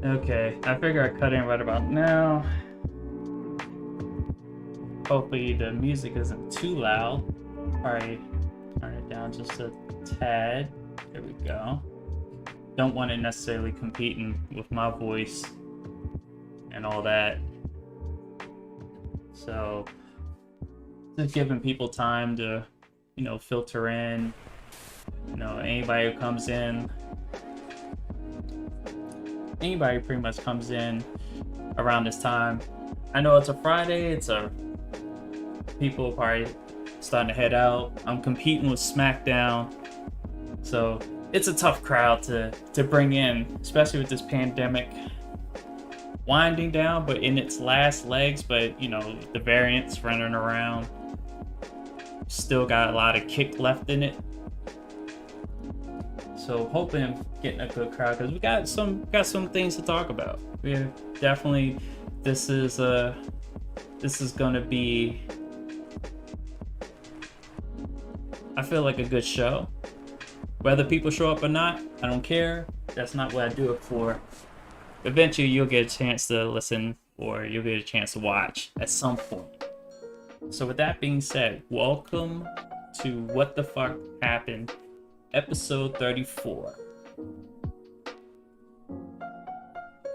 Okay, I figure I cut in right about now. Hopefully the music isn't too loud. Alright, turn it down just a tad. There we go. Don't want it necessarily competing with my voice and all that. So, just giving people time to, filter in. Anybody who comes in. Anybody pretty much comes in around this time. I know it's a Friday, people probably starting to head out. I'm competing with SmackDown, so it's a tough crowd to bring in, especially with this pandemic winding down, but in its last legs. But the variants running around still got a lot of kick left in it. So hoping getting a good crowd, because we got some things to talk about. We definitely this is gonna be, I feel like, a good show. Whether people show up or not, I don't care. That's not what I do it for. Eventually you'll get a chance to listen, or you'll get a chance to watch at some point. So with that being said, welcome to What the Fuck Happened, episode 34.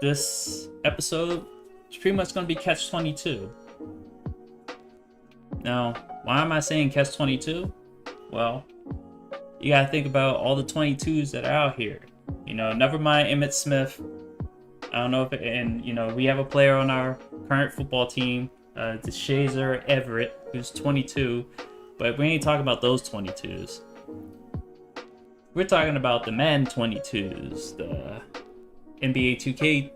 This episode is pretty much going to be Catch 22. Now, why am I saying Catch 22? Well, you got to think about all the 22s that are out here. Never mind Emmitt Smith. I don't know if and we have a player on our current football team, DeShazer Everett, who's 22, but we ain't talking about those 22s. We're talking about the Madden 22s, the NBA 2K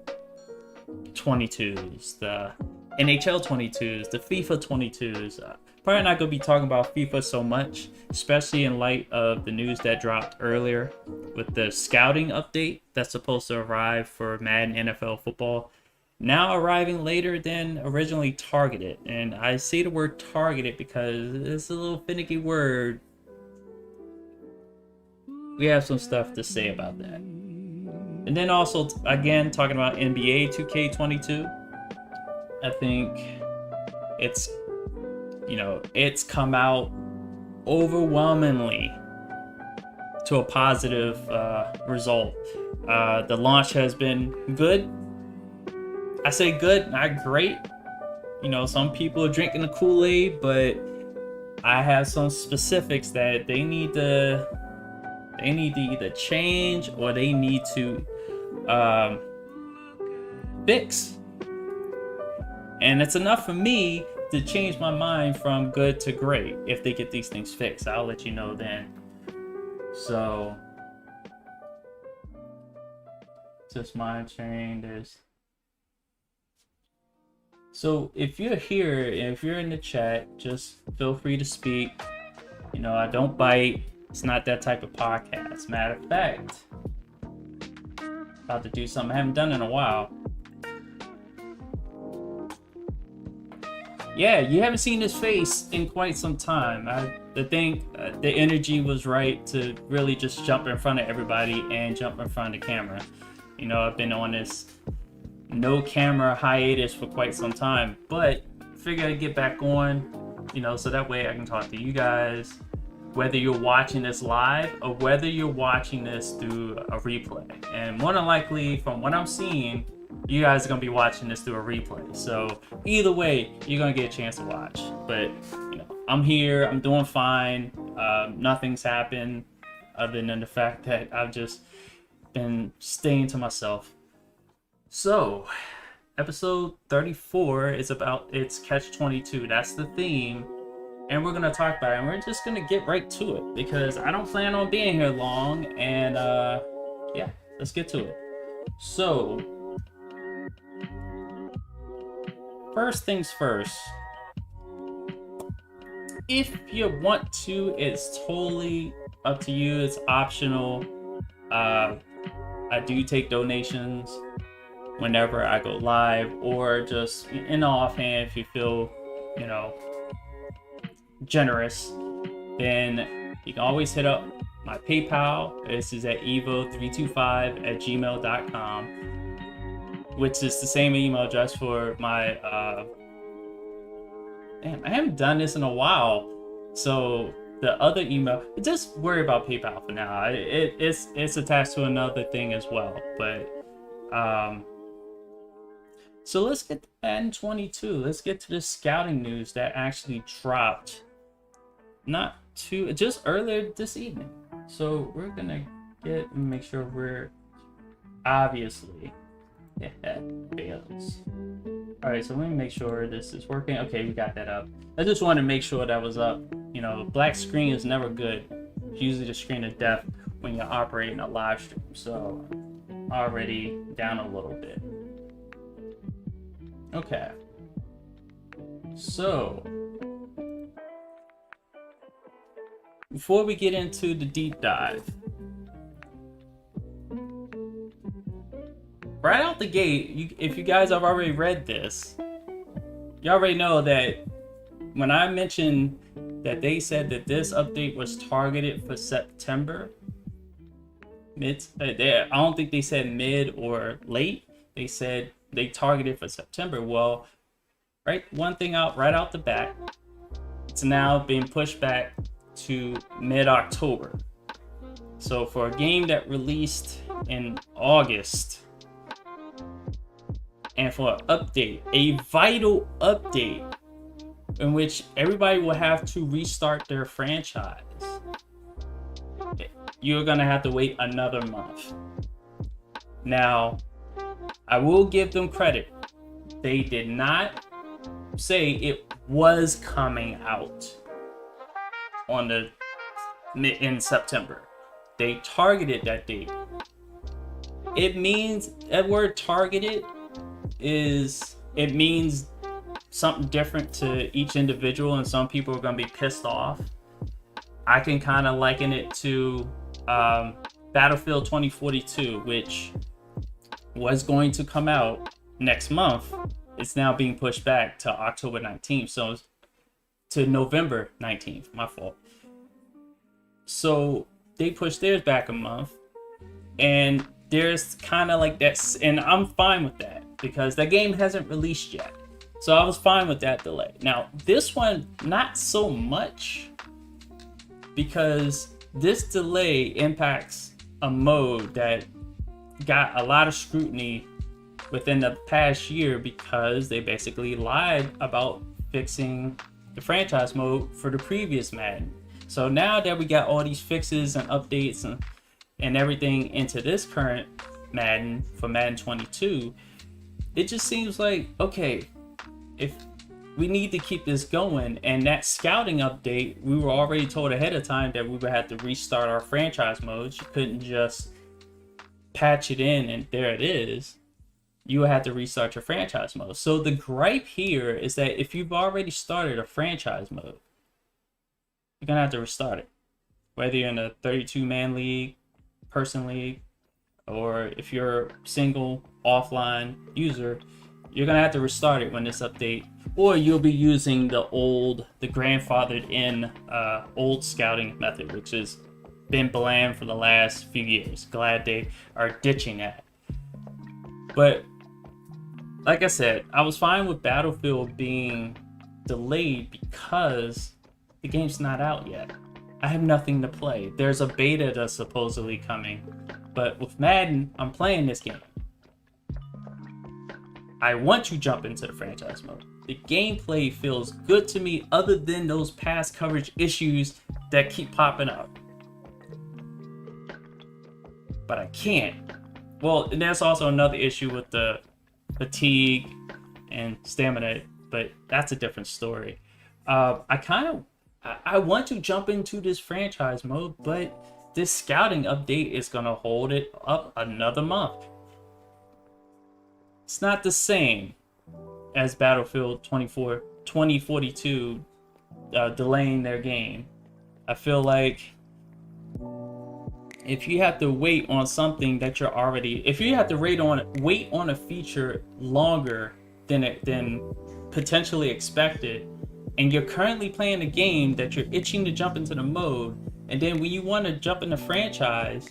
22s, the NHL 22s, the FIFA 22s. Probably not going to be talking about FIFA so much, especially in light of the news that dropped earlier with the scouting update that's supposed to arrive for Madden NFL football. Now arriving later than originally targeted. And I say the word targeted because it's a little finicky word. We have some stuff to say about that. And then also, again, talking about NBA 2K22. I think it's come out overwhelmingly to a positive result. The launch has been good. I say good, not great. Some people are drinking the Kool-Aid, but I have some specifics that they need to They need to either change or they need to fix. And it's enough for me to change my mind from good to great if they get these things fixed. I'll let you know then. So just monitoring this. So if you're here, if you're in the chat, just feel free to speak. You know, I don't bite. It's not that type of podcast. Matter of fact, about to do something I haven't done in a while. Yeah, you haven't seen his face in quite some time. I think the energy was right to really just jump in front of everybody and jump in front of the camera. You know, I've been on this no camera hiatus for quite some time, but figure I'd get back on, you know, so that way I can talk to you guys, whether you're watching this live or whether you're watching this through a replay. And more than likely, from what I'm seeing, you guys are gonna be watching this through a replay. So either way, you're gonna get a chance to watch. But you know, I'm here, I'm doing fine. Nothing's happened other than the fact that I've just been staying to myself. So episode 34 is about it's Catch-22. That's the theme. And we're gonna talk about it, and we're just gonna get right to it because I don't plan on being here long. And yeah, let's get to it. So first things first, if you want to, it's totally up to you. It's optional. I do take donations whenever I go live, or just in the offhand, if you feel, you know, generous, then you can always hit up my PayPal. This is at evo325@gmail.com, which is the same email address for my damn, I haven't done this in a while, so the other email, just worry about PayPal for now. It's attached to another thing as well. But so let's get to Madden 22. Let's get to the scouting news that actually dropped just earlier this evening. So we're gonna make sure we're obviously fails. All right, so let me make sure this is working. Okay, we got that up. I just want to make sure that was up. You know, black screen is never good. It's usually the screen of death when you're operating a live stream. So already down a little bit. Okay. So before we get into the deep dive, right out the gate, if you guys have already read this, you already know that when I mentioned that they said that this update was targeted for September, I don't think they said mid or late. They said they targeted for September. Well, one thing right out the bat, it's now being pushed back to mid-October. So for a game that released in August, and for an update, a vital update in which everybody will have to restart their franchise, you're gonna have to wait another month. Now, I will give them credit. They did not say it was coming out in September. They targeted that date. It means that word targeted means something different to each individual, and some people are going to be pissed off. I can kind of liken it to Battlefield 2042, which was going to come out next month. It's now being pushed back to October 19th, so to November 19th, my fault. So they pushed theirs back a month, and there's kind of like that, and I'm fine with that because that game hasn't released yet. So I was fine with that delay. Now, this one, not so much, because this delay impacts a mode that got a lot of scrutiny within the past year because they basically lied about fixing the franchise mode for the previous Madden. So now that we got all these fixes and updates and everything into this current Madden for Madden 22, it just seems like, okay, if we need to keep this going, and that scouting update, we were already told ahead of time that we would have to restart our franchise modes. You couldn't just patch it in and there it is. You would have to restart your franchise mode. So the gripe here is that if you've already started a franchise mode, you're gonna have to restart it. Whether you're in a 32-man league, person league, or if you're single offline user, you're gonna have to restart it when this update, or you'll be using the grandfathered in old scouting method, which has been bland for the last few years. Glad they are ditching that. But like I said, I was fine with Battlefield being delayed because the game's not out yet. I have nothing to play. There's a beta that's supposedly coming, but with Madden, I'm playing this game. I want to jump into the franchise mode. The gameplay feels good to me other than those pass coverage issues that keep popping up. But I can't. Well, and there's also another issue with the fatigue and stamina, but that's a different story. I want to jump into this franchise mode, but this scouting update is gonna hold it up another month. It's not the same as Battlefield 2042 delaying their game. I feel like if you have to wait on something that you're already, if you have to wait on a feature longer than potentially expected, and you're currently playing a game that you're itching to jump into the mode, and then when you want to jump in the franchise,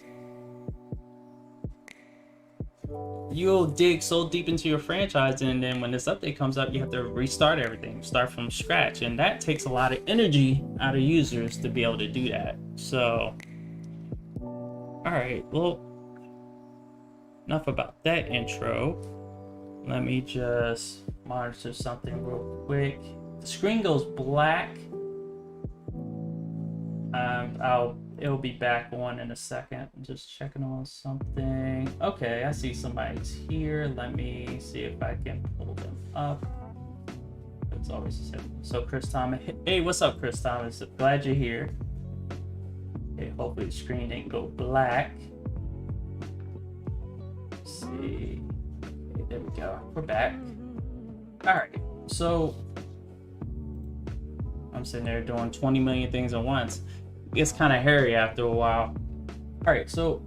you'll dig so deep into your franchise, and then when this update comes up, you have to restart everything, start from scratch, and that takes a lot of energy out of users to be able to do that. So, alright, well, enough about that intro. Let me just monitor something real quick. The screen goes black. It'll be back on in a second. I'm just checking on something. Okay, I see somebody's here. Let me see if I can pull them up. It's always the same. So Chris Thomas. Hey, what's up, Chris Thomas? Glad you're here. Okay, hopefully the screen didn't go black. Let's see. Okay, there we go. We're back. Alright, so I'm sitting there doing 20 million things at once. It gets kind of hairy after a while. Alright, so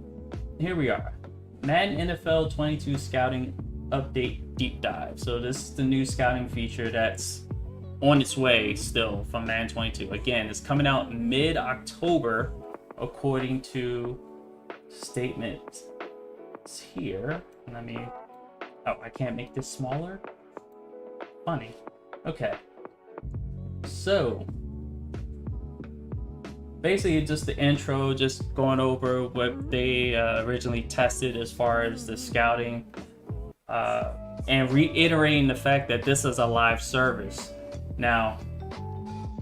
here we are. Madden NFL 22 Scouting Update Deep Dive. So this is the new scouting feature that's on its way still from Madden 22. Again, it's coming out mid-October according to statements here. Let me... Oh, I can't make this smaller? Funny. Okay. So, basically just the intro, just going over what they originally tested as far as the scouting, and reiterating the fact that this is a live service. Now,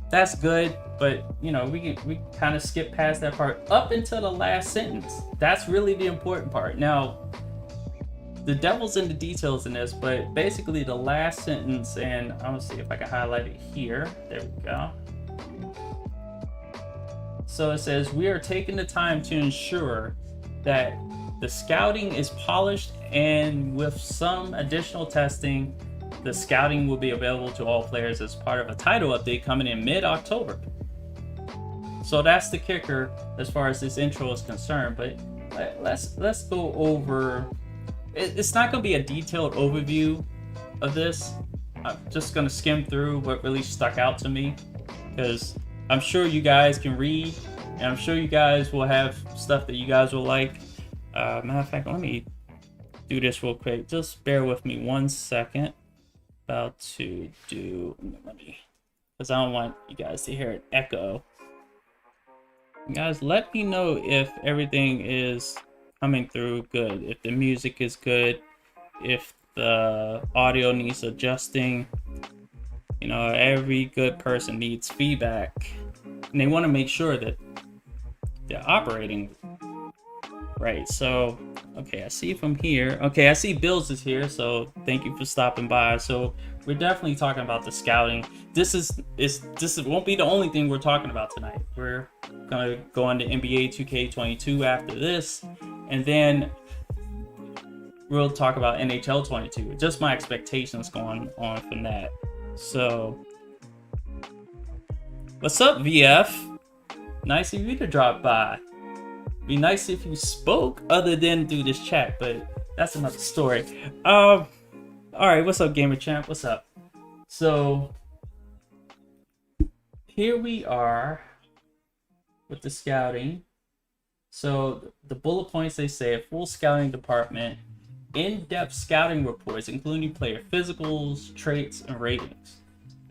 that's good, but you know, we kind of skip past that part up until the last sentence. That's really the important part. Now, the devil's in the details in this, but basically the last sentence, and I'm gonna see if I can highlight it here. There we go. So it says, we are taking the time to ensure that the scouting is polished, and with some additional testing, the scouting will be available to all players as part of a title update coming in mid-October. So that's the kicker as far as this intro is concerned, but let's go over. It's not going to be a detailed overview of this. I'm just going to skim through what really stuck out to me, because I'm sure you guys can read, and I'm sure you guys will have stuff that you guys will like. Matter of fact, let me do this real quick. Just bear with me 1 second. About to do, because I don't want you guys to hear an echo. Guys, let me know if everything is coming through good, if the music is good, if the audio needs adjusting. You know, every good person needs feedback. and they want to make sure that they're operating right. So, okay, I see from here. Okay, I see Bills is here, so thank you for stopping by. So we're definitely talking about the scouting. This won't be the only thing we're talking about tonight. We're gonna go on to NBA 2K22 after this, and then we'll talk about NHL 22. Just my expectations going on from that. So, what's up, VF? Nice of you to drop by. Be nice if you spoke other than through this chat, but that's another story. All right, what's up, Gamer Champ? What's up? So here we are with the scouting. So the bullet points, they say a full scouting department, in-depth scouting reports, including player physicals, traits, and ratings.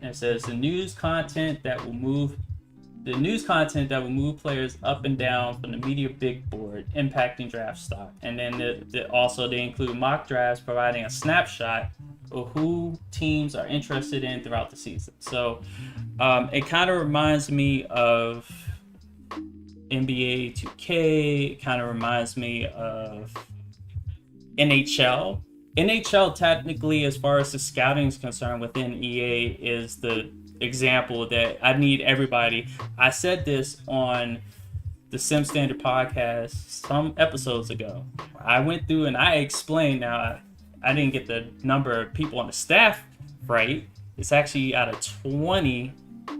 And it says the news content that will move players up and down from the media big board, impacting draft stock. And then also they include mock drafts, providing a snapshot of who teams are interested in throughout the season. So it kind of reminds me of NBA 2K. It kind of reminds me of NHL. NHL technically, as far as the scouting is concerned within EA, is the example that I need everybody. I said this on the Sim Standard podcast some episodes ago. I went through and I explained. Now I didn't get the number of people on the staff right. It's actually out of 20,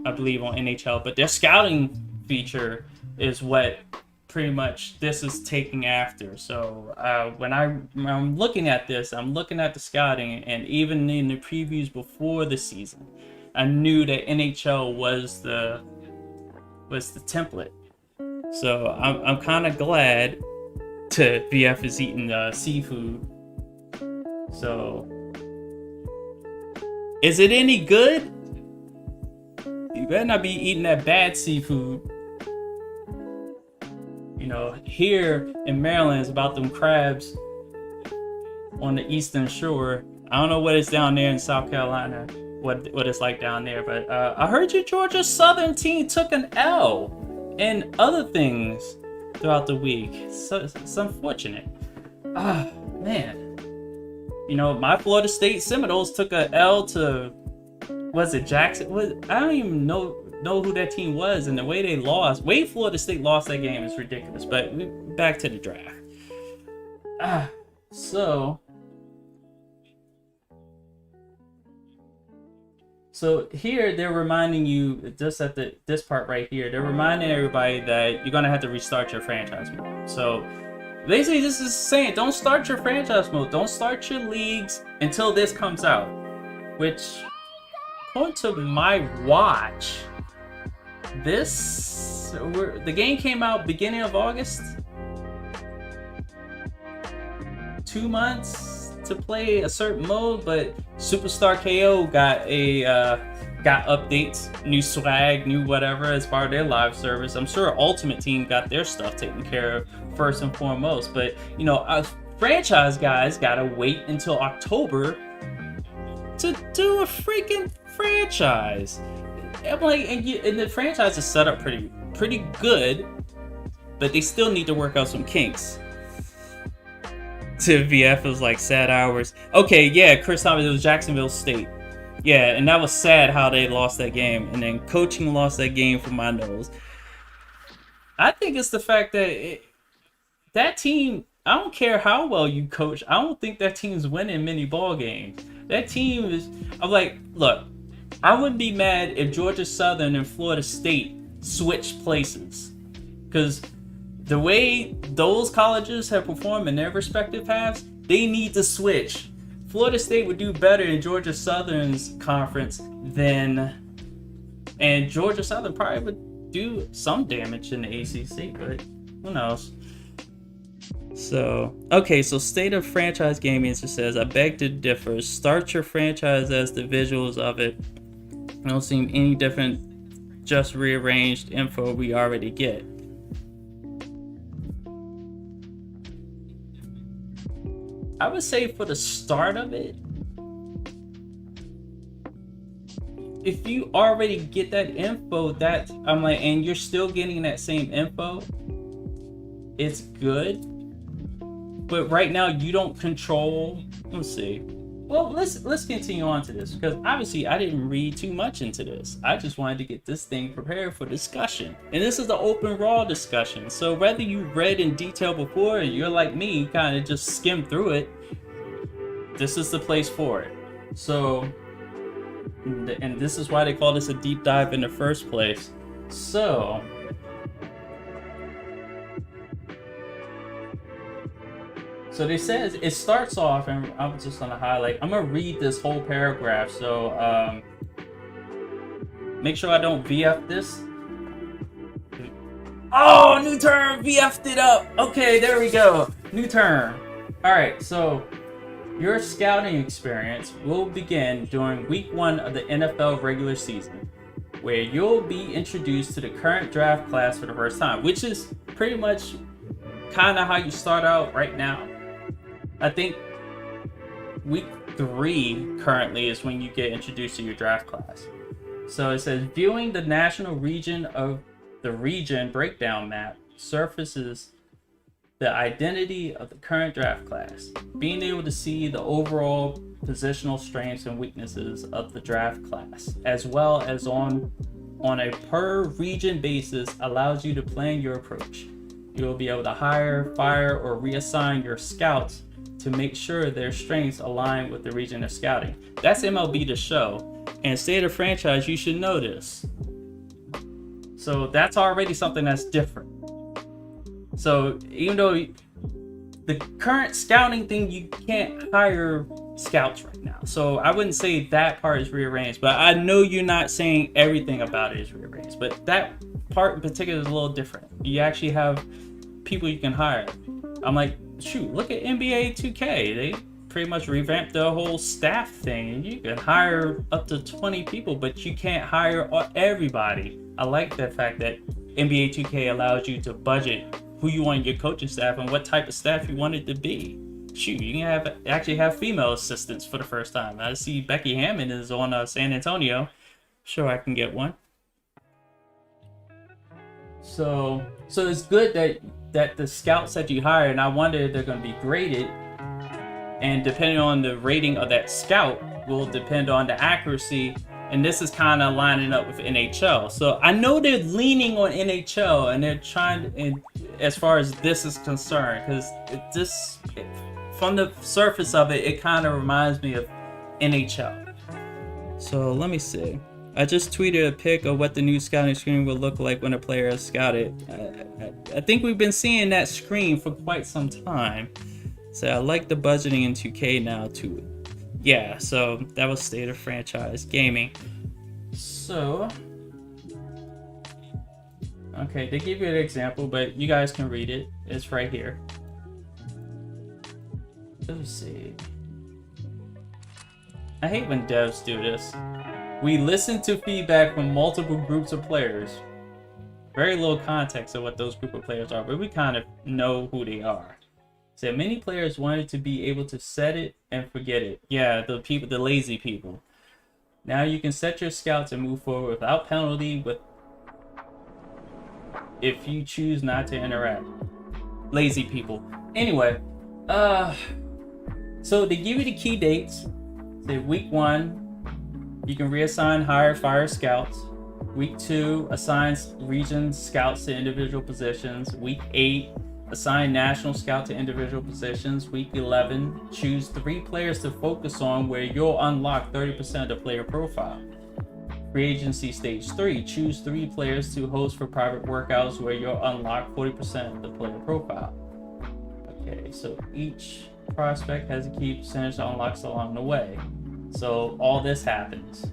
I believe, on NHL, but their scouting feature is what pretty much this is taking after. So when I'm looking at this, I'm looking at the scouting, and even in the previews before the season, I knew that NHL was the template. So I'm kind of glad to VF is eating seafood. So is it any good? You better not be eating that bad seafood. You know, here in Maryland, it's about them crabs on the eastern shore. I don't know what it's down there in South Carolina, what it's like down there, but I heard your Georgia Southern team took an L and other things throughout the week. So it's unfortunate. Man. You know, my Florida State Seminoles took a L to, was it Jackson? I don't even know who that team was, and the way they lost, Florida State lost that game is ridiculous. But back to the draft. So here they're reminding you, just at this part right here, they're reminding everybody that you're gonna have to restart your franchise mode. So basically, this is saying don't start your franchise mode, don't start your leagues until this comes out. Which, according to my watch, the game came out beginning of August. 2 months to play a certain mode, but Superstar KO got updates, new swag, new whatever as part of their live service. I'm sure Ultimate Team got their stuff taken care of first and foremost, but you know, us franchise guys gotta wait until October to do a freaking franchise. I'm like, and the franchise is set up pretty good, but they still need to work out some kinks. To VF, it was like sad hours. Okay, yeah, Chris Thomas, it was Jacksonville State. Yeah, and that was sad how they lost that game, and then coaching lost that game from my nose. I think it's the fact that that team, I don't care how well you coach, I don't think that team's winning many ball games. That team is, I'm like, look, I wouldn't be mad if Georgia Southern and Florida State switched places, because the way those colleges have performed in their respective halves, they need to switch. Florida State would do better in Georgia Southern's conference and Georgia Southern probably would do some damage in the ACC, but who knows? So, okay, so State of Franchise Gaming just says, I beg to differ. Start your franchise as the visuals of it don't seem any different, just rearranged info we already get. I would say for the start of it, if you already get that info, that I'm like, and you're still getting that same info, it's good. But right now you don't control. Let's see. Well, let's continue on to this, because obviously I didn't read too much into this. I just wanted to get this thing prepared for discussion, and this is the open raw discussion. So whether you read in detail before and you're like me, kind of just skim through it, this is the place for it. So, and this is why they call this a deep dive in the first place. So they says it starts off, and I'm just gonna highlight. I'm gonna read this whole paragraph. So make sure I don't VF this. Oh, new term, VF'd it up. Okay, there we go. New term. All right, so your scouting experience will begin during week 1 of the NFL regular season, where you'll be introduced to the current draft class for the first time, which is pretty much kind of how you start out right now. I think week 3 currently is when you get introduced to your draft class. So it says, viewing the national region of the region breakdown map surfaces the identity of the current draft class. Being able to see the overall positional strengths and weaknesses of the draft class, as well as on a per region basis, allows you to plan your approach. You'll be able to hire, fire, or reassign your scouts to make sure their strengths align with the region of scouting. That's MLB The Show, and State of Franchise, you should know this. So that's already something that's different. So even though the current scouting thing, you can't hire scouts right now. So I wouldn't say that part is rearranged, but I know you're not saying everything about it is rearranged, but that part in particular is a little different. You actually have people you can hire. I'm like, shoot, look at NBA 2K. They pretty much revamped the whole staff thing, and you can hire up to 20 people, but you can't hire everybody. I like the fact that NBA 2K allows you to budget who you want your coaching staff and what type of staff you want it to be. Shoot, you can actually have female assistants for the first time. I see Becky Hammond is on San Antonio. Sure, I can get one. So it's good that the scouts that you hire, and I wonder if they're going to be graded, and depending on the rating of that scout will depend on the accuracy. And this is kind of lining up with NHL. So I know they're leaning on NHL, and they're trying to, and as far as this is concerned, because from the surface of it, it kind of reminds me of NHL. So let me see. I just tweeted a pic of what the new scouting screen will look like when a player is scouted. I think we've been seeing that screen for quite some time. So I like the budgeting in 2K now too. Yeah, so that was State of Franchise Gaming. So, okay, they give you an example, but you guys can read it. It's right here. Let's see. I hate when devs do this. We listen to feedback from multiple groups of players. Very little context of what those group of players are, but we kind of know who they are. So many players wanted to be able to set it and forget it. Yeah, the lazy people. Now you can set your scouts and move forward without penalty if you choose not to interact. Lazy people. Anyway, so they give you the key dates. Say week 1, you can reassign, hire, fire scouts. Week 2, assigns region scouts to individual positions. Week 8, assign national scout to individual positions. Week 11, choose 3 players to focus on where you'll unlock 30% of the player profile. Free agency stage 3, choose 3 players to host for private workouts where you'll unlock 40% of the player profile. Okay, so each prospect has a key percentage that unlocks along the way. So all this happens.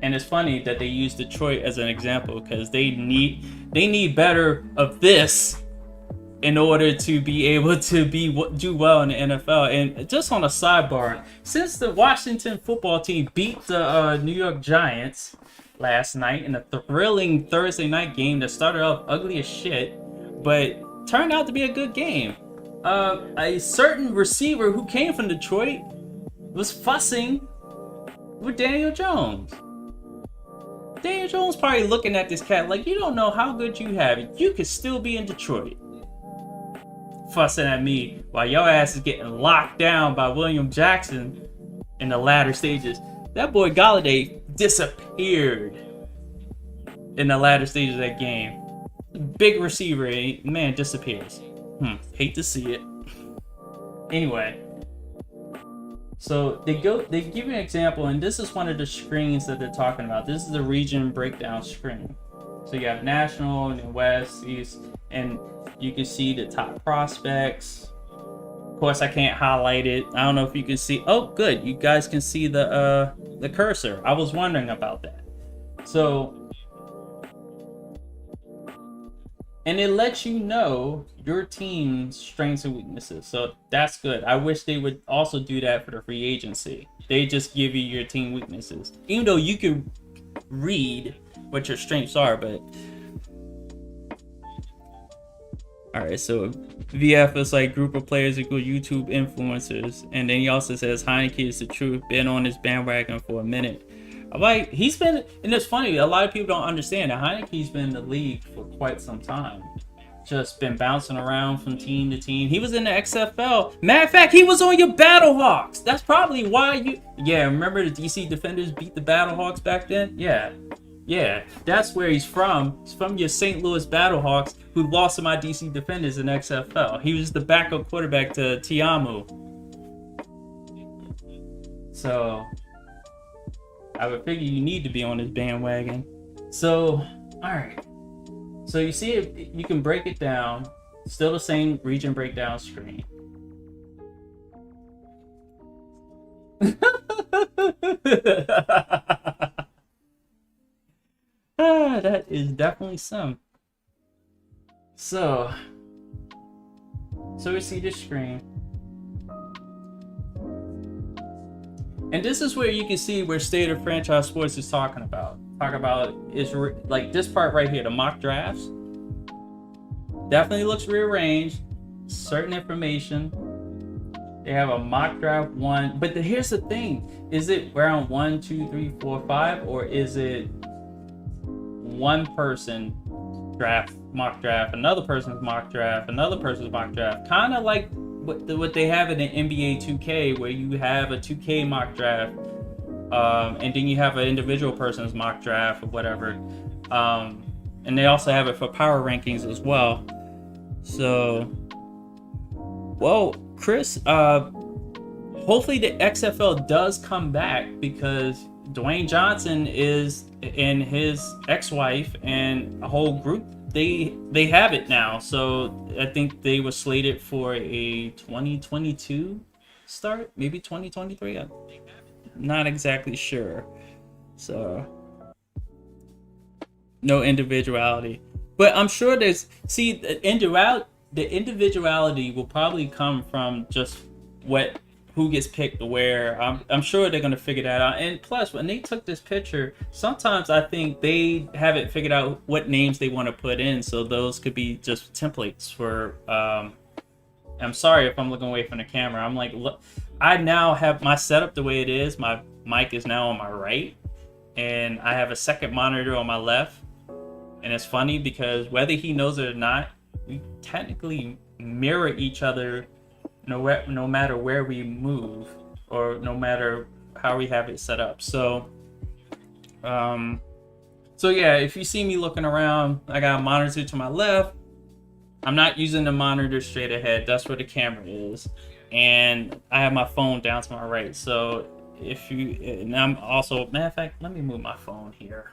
And it's funny that they use Detroit as an example, because they need better of this in order to be able to do well in the NFL. And just on a sidebar, since the Washington football team beat the New York Giants last night in a thrilling Thursday night game that started off ugly as shit, but turned out to be a good game, a certain receiver who came from Detroit was fussing with Daniel Jones. Daniel Jones probably looking at this cat like, you don't know how good you have it. You could still be in Detroit. Fussing at me while your ass is getting locked down by William Jackson in the latter stages. That boy Galladay disappeared in the latter stages of that game. Big receiver, man, disappears. Hate to see it. Anyway, so they give you an example, and this is one of the screens that they're talking about. This is the region breakdown screen. So you have national and then west, east, and you can see the top prospects. Of course, I can't highlight it. I don't know if you can see. Oh, good. You guys can see the cursor. I was wondering about that. So, and it lets you know your team's strengths and weaknesses. So that's good. I wish they would also do that for the free agency. They just give you your team weaknesses. Even though you can read what your strengths are, but... Alright, so VF is like group of players equal YouTube influencers. And then he also says Heineke is the truth. Been on this bandwagon for a minute. I'm like, he's been, and it's funny, a lot of people don't understand that Heineke's been in the league for quite some time. Just been bouncing around from team to team. He was in the XFL. Matter of fact, he was on your Battlehawks. That's probably why you... Yeah, remember the DC Defenders beat the Battlehawks back then? Yeah, that's where he's from. He's from your St. Louis Battlehawks, who lost to my DC Defenders in XFL. He was the backup quarterback to Tiamu. So, I would figure you need to be on this bandwagon. So, alright. So you see it, you can break it down. Still the same region breakdown screen. That is definitely some. So we see this screen. And this is where you can see where State of Franchise Sports is talking about. Is like this part right here, the mock drafts. Definitely looks rearranged. Certain information. They have a mock draft 1, but here's the thing: is it round 1, 2, 3, 4, 5, or is it one person mock draft, another person's mock draft, another person's mock draft? Kind of like what they have in the NBA 2K, where you have a 2K mock draft. And then you have an individual person's mock draft or whatever. And they also have it for power rankings as well. So, well, Chris, hopefully the XFL does come back, because Dwayne Johnson is, and his ex-wife and a whole group, they have it now. So I think they were slated for a 2022 start, maybe 2023. I'm not exactly sure. So no individuality, but I'm sure there's, see, the individuality will probably come from just who gets picked where. I'm sure they're gonna figure that out. And plus, when they took this picture, sometimes I think they haven't figured out what names they want to put in, so those could be just templates for I'm sorry if I'm looking away from the camera. I'm like, look, I now have my setup the way it is. My mic is now on my right, and I have a second monitor on my left. And it's funny because whether he knows it or not, we technically mirror each other no matter where we move, or no matter how we have it set up. So yeah, if you see me looking around, I got a monitor to my left. I'm not using the monitor straight ahead. That's where the camera is. And I have my phone down to my right. So if you, and I'm also, matter of fact, let me move my phone here.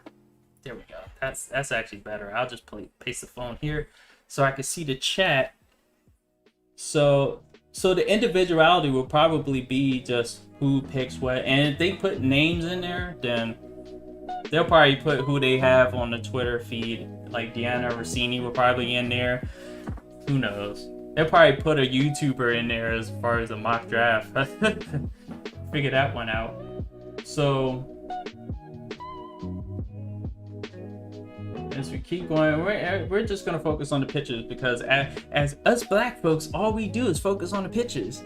There we go. That's actually better. I'll just paste the phone here so I can see the chat. So the individuality will probably be just who picks what. And if they put names in there, then they'll probably put who they have on the Twitter feed. Like Deanna Rossini will probably in there. Who knows? They'll probably put a YouTuber in there as far as a mock draft. Figure that one out. So as we keep going, we're just gonna focus on the pitches, because as us black folks, all we do is focus on the pitches.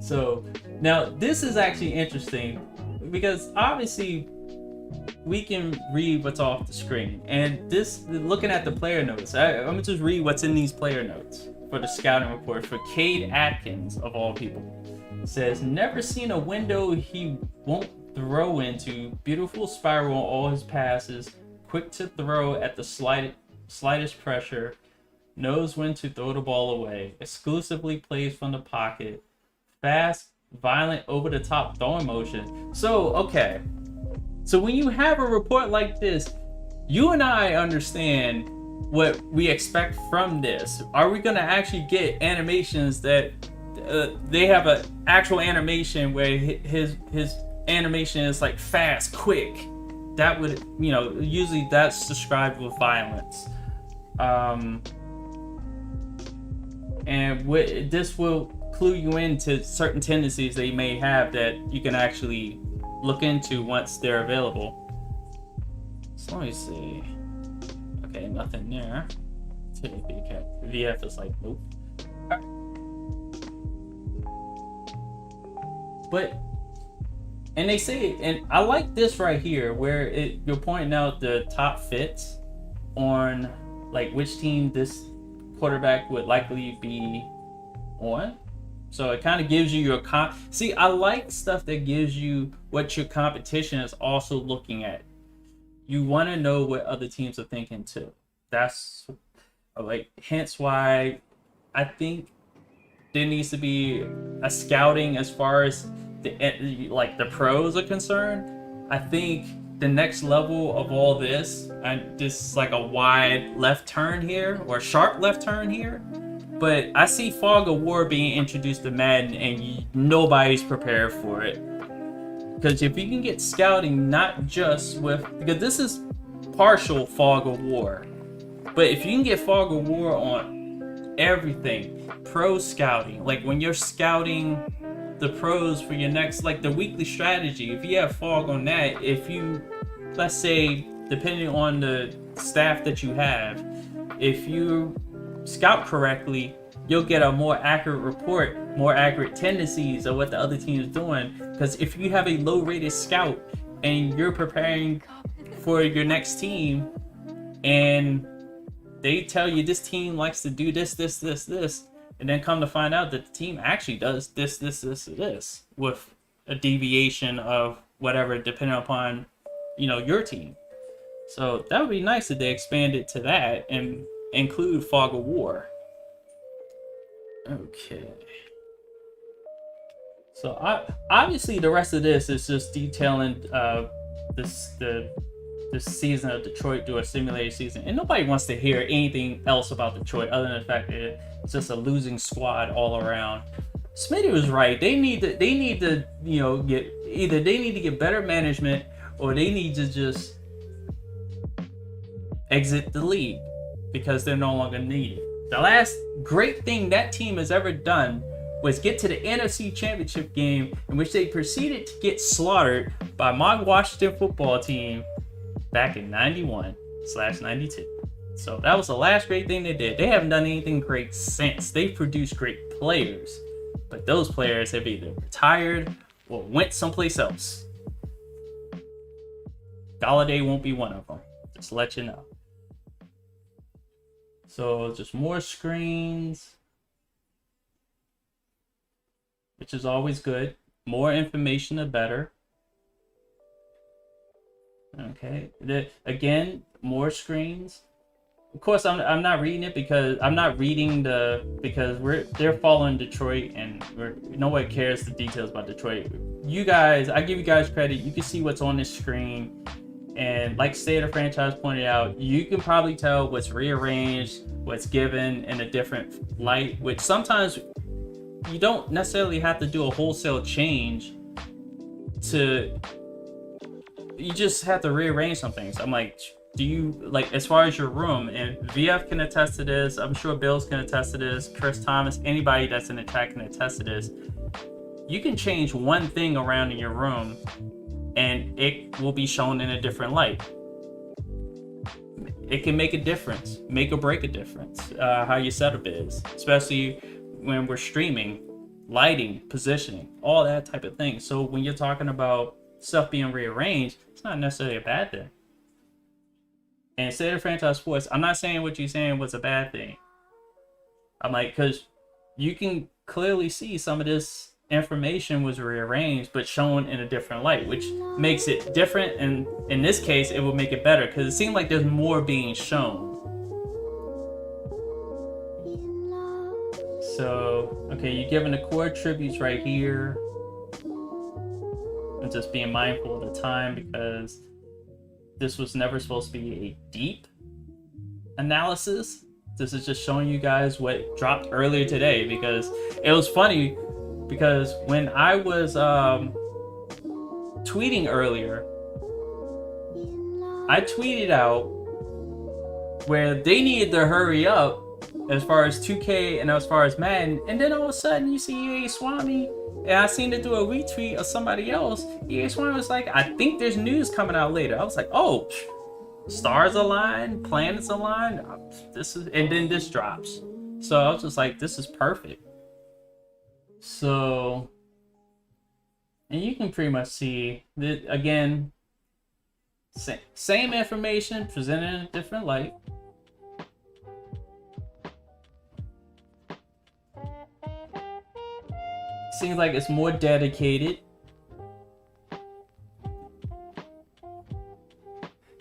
So now this is actually interesting because obviously we can read what's off the screen, and this, looking at the player notes, I'm gonna just read what's in these player notes for the scouting report for Cade Atkins of all people. It says, never seen a window he won't throw into, beautiful spiral on all his passes, quick to throw at the slightest pressure, knows when to throw the ball away, exclusively plays from the pocket, fast, violent, over-the-top throwing motion. So, okay. So when you have a report like this, you and I understand what we expect from this. Are we going to actually get animations that they have an actual animation where his animation is like fast, quick? That would, usually that's described with violence. And this will clue you into certain tendencies they may have that you can actually look into once they're available. So let me see. Okay, nothing there. VF is like, nope. But, and they say, and I like this right here where you're pointing out the top fits on like which team this quarterback would likely be on. So it kind of gives you your see, I like stuff that gives you what your competition is also looking at. You want to know what other teams are thinking too. That's like, hence why I think there needs to be a scouting as far as the pros are concerned. I think the next level of all this, and this like a wide left turn here or sharp left turn here. But I see Fog of War being introduced to Madden, and nobody's prepared for it. Because if you can get scouting, not just with, because this is partial Fog of War, but if you can get Fog of War on everything, pro scouting, like when you're scouting the pros for your next, like the weekly strategy, if you have Fog on that, if you, let's say, depending on the staff that you have, if you scout correctly, you'll get a more accurate report, more accurate tendencies of what the other team is doing. Because if you have a low rated scout and you're preparing for your next team and they tell you this team likes to do this, and then come to find out that the team actually does this with a deviation of whatever, depending upon your team. So that would be nice if they expanded to that and include Fog of War. Okay. So obviously the rest of this is just detailing this season of Detroit do a simulated season, and nobody wants to hear anything else about Detroit other than the fact that it's just a losing squad all around. Smitty was right. They need to get better management, or they need to just exit the league because they're no longer needed. The last great thing that team has ever done was get to the NFC Championship game, in which they proceeded to get slaughtered by my Washington football team back in 91/92. So that was the last great thing they did. They haven't done anything great since. They've produced great players, but those players have either retired or went someplace else. Galladay won't be one of them. Just to let you know. So just more screens, which is always good. More information, the better. Okay. Again, more screens. Of course, I'm not reading it because they're following Detroit, and nobody cares the details about Detroit. You guys, I give you guys credit. You can see what's on this screen. And like State of Franchise pointed out, you can probably tell what's rearranged, what's given in a different light, which sometimes you don't necessarily have to do a wholesale change you just have to rearrange some things. I'm like, do you, like, as far as your room, and VF can attest to this, I'm sure Bills can attest to this, Chris Thomas, anybody that's in the chat can attest to this. You can change one thing around in your room and it will be shown in a different light. it can make a difference, make or break a difference, how your setup is, especially when we're streaming, lighting, positioning, all that type of thing. So when you're talking about stuff being rearranged, it's not necessarily a bad thing. And State of Franchise Sports, I'm not saying what you're saying was a bad thing. I'm like, because you can clearly see some of this information was rearranged but shown in a different light, which makes it different, and in this case it will make it better because it seemed like there's more being shown. So okay, you're giving the core tributes right here. I'm just being mindful of the time because this was never supposed to be a deep analysis. This is just showing you guys what dropped earlier today, because it was funny because when I was tweeting earlier, I tweeted out where they needed to hurry up as far as 2K and as far as Madden, and then all of a sudden you see EA Swami, and I seen it do a retweet of somebody else. EA Swami was like, I think there's news coming out later. I was like, oh, stars align, planets align, this is, and then this drops. So I was just like, this is perfect. So, and you can pretty much see that again, same information presented in a different light. Seems like it's more dedicated.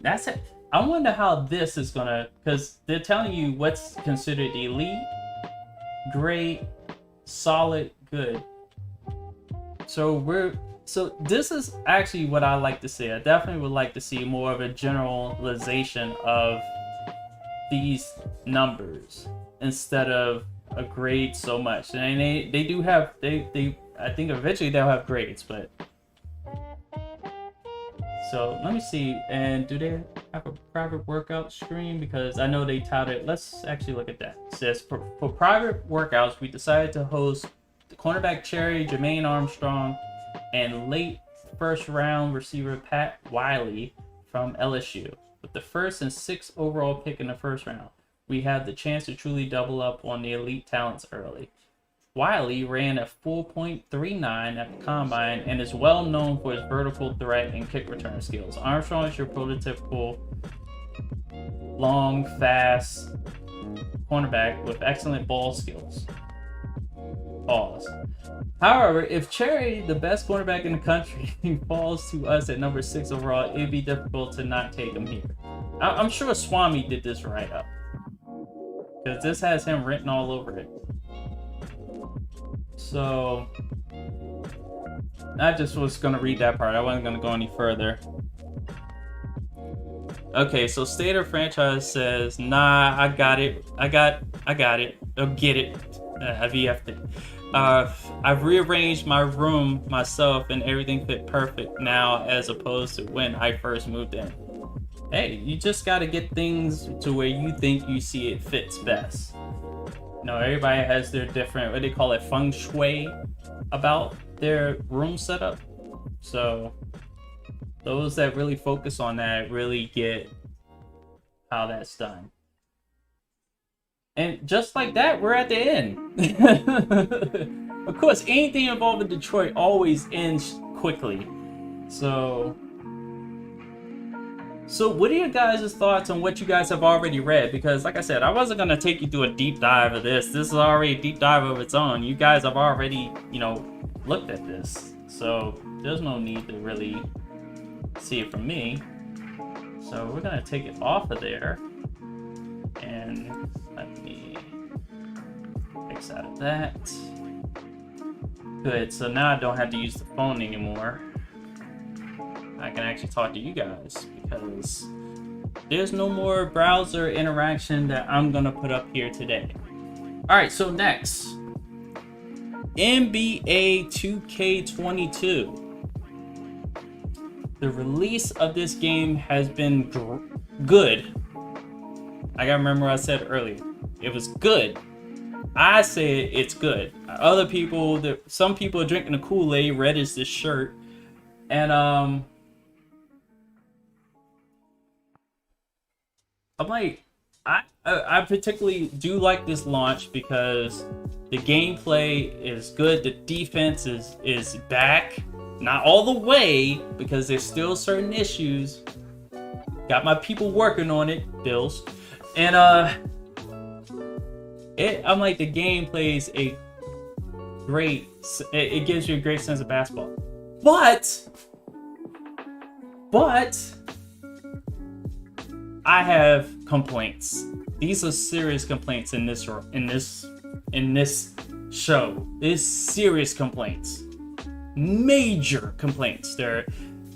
That's it. I wonder how this is gonna, because they're telling you what's considered elite, great, solid, good. So this is actually what I like to see. I definitely would like to see more of a generalization of these numbers instead of a grade so much. And they do have, they I think eventually they'll have grades, but so let me see. And do they have a private workout stream? Because I know they touted, let's actually look at that. It says for private workouts, we decided to host the cornerback Cherry, Jermaine Armstrong, and late first round receiver Pat Wiley from LSU. With the first and 6th overall pick in the first round, we had the chance to truly double up on the elite talents early. Wiley ran a 4.39 at the combine and is well known for his vertical threat and kick return skills. Armstrong is your prototypical long, fast cornerback with excellent ball skills. Pause. However, if Cherry, the best cornerback in the country, falls to us at number 6 overall, it'd be difficult to not take him here. I'm sure Swami did this right up, because this has him written all over it. So I just was gonna read that part. I wasn't gonna go any further. Okay, so State of Franchise says, nah, I got it. I got it. I'll get it. I VF'd it. I've rearranged my room myself and everything fit perfect now as opposed to when I first moved in. Hey, you just gotta get things to where you think you see it fits best. You know, everybody has their different, what they call it, feng shui about their room setup. So those that really focus on that really get how that's done. And just like that, we're at the end. Of course, anything involving Detroit always ends quickly. So what are your guys' thoughts on what you guys have already read? Because like I said, I wasn't going to take you through a deep dive of this. This is already a deep dive of its own. You guys have already, you know, looked at this. So there's no need to really see it from me. So we're going to take it off of there. And let me fix out of that. Good, so now I don't have to use the phone anymore. I can actually talk to you guys because there's no more browser interaction that I'm gonna put up here today. Alright, so next, NBA 2K22. The release of this game has been good. I gotta remember what I said earlier. It was good. I say it's good. Other people, some people are drinking the Kool-Aid, red is this shirt. And I'm like, I particularly do like this launch because the gameplay is good. The defense is back, not all the way because there's still certain issues. Got my people working on it, Bills, and I'm like, the game plays a great. It gives you a great sense of basketball, but I have complaints. These are serious complaints in this show. There's serious complaints, major complaints. They're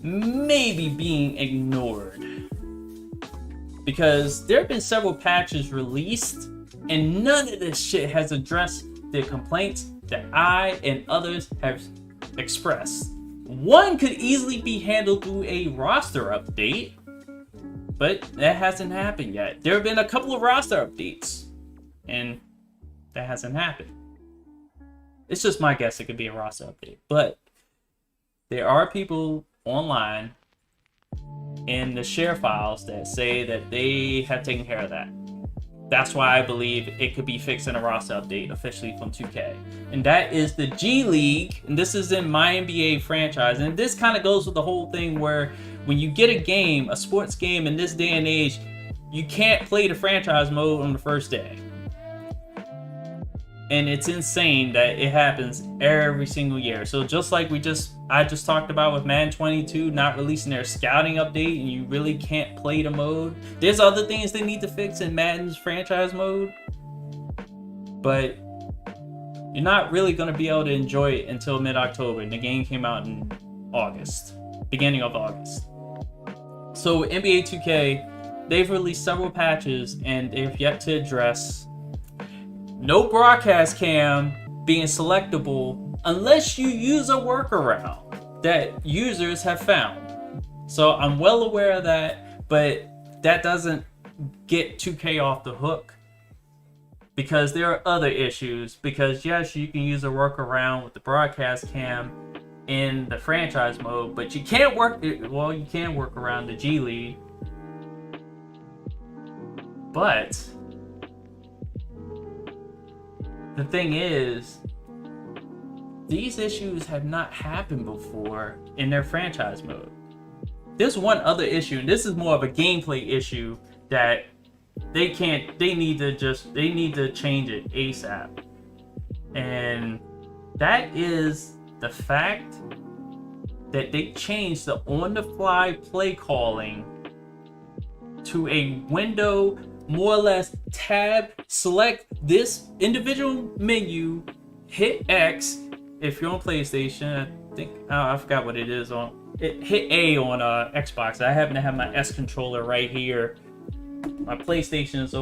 maybe being ignored because there have been several patches released, and none of this shit has addressed the complaints that I and others have expressed. One could easily be handled through a roster update, but that hasn't happened yet. There have been a couple of roster updates, and that hasn't happened. It's just my guess it could be a roster update. But there are people online in the share files that say that they have taken care of that. That's why I believe it could be fixed in a roster update officially from 2K. And that is the G League, and this is in my NBA franchise. And this kind of goes with the whole thing where when you get a game, a sports game in this day and age, you can't play the franchise mode on the first day. And it's insane that it happens every single year. So just like I just talked about with Madden 22 not releasing their scouting update and you really can't play the mode. There's other things they need to fix in Madden's franchise mode. But you're not really going to be able to enjoy it until mid-October. And the game came out in August. Beginning of August. So NBA 2K, they've released several patches and they've yet to address no broadcast cam being selectable unless you use a workaround that users have found. So I'm well aware of that, but that doesn't get 2K off the hook because there are other issues. Because yes, you can use a workaround with the broadcast cam in the franchise mode, but you can't work around the G League. But the thing is, these issues have not happened before in their franchise mode. There's one other issue, and this is more of a gameplay issue that they need to change it ASAP. And that is the fact that they changed the on-the-fly play calling to a window, more or less tab, select this individual menu, hit X if you're on PlayStation. I forgot what it is hit A on Xbox. I happen to have my S controller right here. My PlayStation is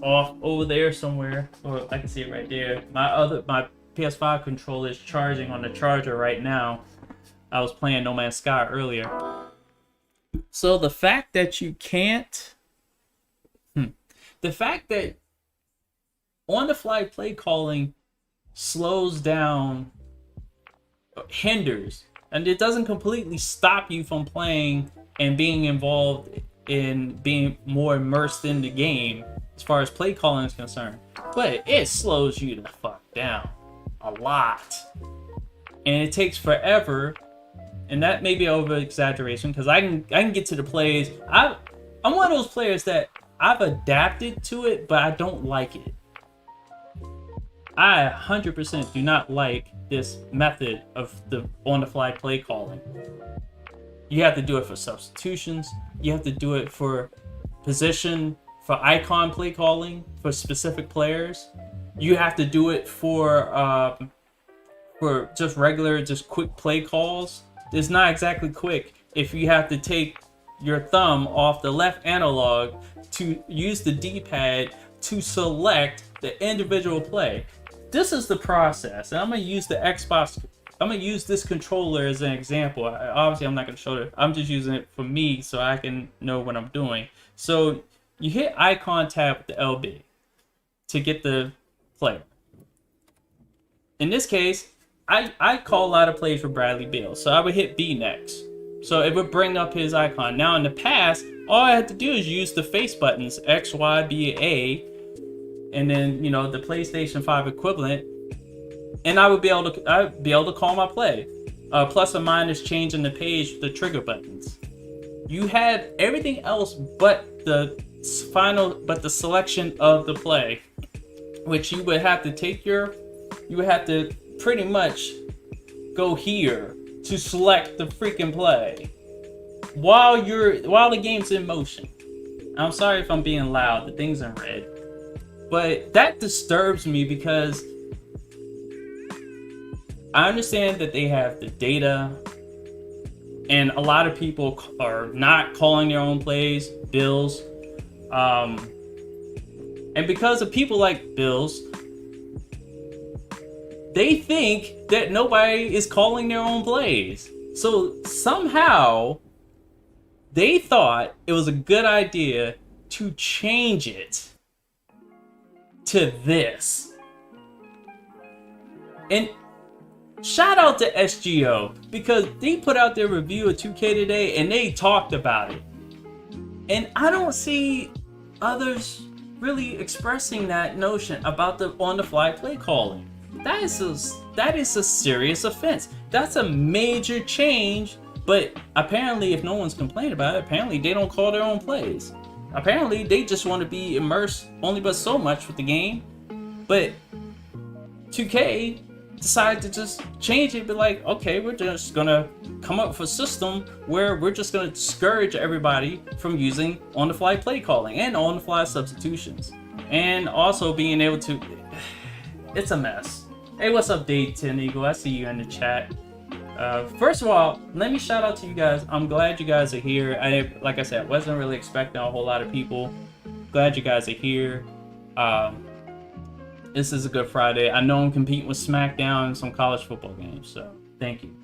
off over there somewhere, or I can see it right there. My PS5 controller is charging on the charger right now. I was playing No Man's Sky earlier. So the fact that you can't the fact that on-the-fly play calling slows down, hinders, and it doesn't completely stop you from playing and being involved in being more immersed in the game as far as play calling is concerned, but it slows you the fuck down a lot, and it takes forever. And that may be over exaggeration because I can get to the plays. I'm one of those players that I've adapted to it, but I don't like it. I 100% do not like this method of the on-the-fly play calling. You have to do it for substitutions. You have to do it for position, for icon play calling, for specific players. You have to do it for just regular, just quick play calls. It's not exactly quick if you have to take your thumb off the left analog to use the D-pad to select the individual play. This is the process, and I'm gonna use the Xbox. I'm gonna use this controller as an example. Obviously, I'm not gonna show it. I'm just using it for me so I can know what I'm doing. So you hit icon tab with the LB to get the player. In this case, I call a lot of plays for Bradley Beal, so I would hit B next. So it would bring up his icon. Now in the past, all I had to do is use the face buttons X, Y, B, A, and then the PlayStation 5 equivalent, and I'd be able to call my play. Plus or minus changing the page, the trigger buttons. You had everything else but the selection of the play, which you would have to pretty much go here to select the freaking play while the game's in motion. I'm sorry if I'm being loud, the thing's in red. But that disturbs me because I understand that they have the data, and a lot of people are not calling their own plays, Bills. And because of people like Bills, they think that nobody is calling their own plays. So somehow they thought it was a good idea to change it to this. And shout out to SGO, because they put out their review of 2K today and they talked about it. And I don't see others really expressing that notion about the on-the-fly play calling. That is a serious offense. That's a major change, but apparently if no one's complaining about it, apparently they don't call their own plays. Apparently they just want to be immersed only but so much with the game. But 2K decided to just change it, but like, okay, we're just gonna come up with a system where we're just gonna discourage everybody from using on-the-fly play calling and on-the-fly substitutions, and also being able to. It's a mess. Hey, what's up, Day 10 Eagle? I see you in the chat. First of all, let me shout out to you guys. I'm glad you guys are here. Like I said, I wasn't really expecting a whole lot of people. Glad you guys are here. This is a good Friday. I know I'm competing with SmackDown in some college football games, so thank you.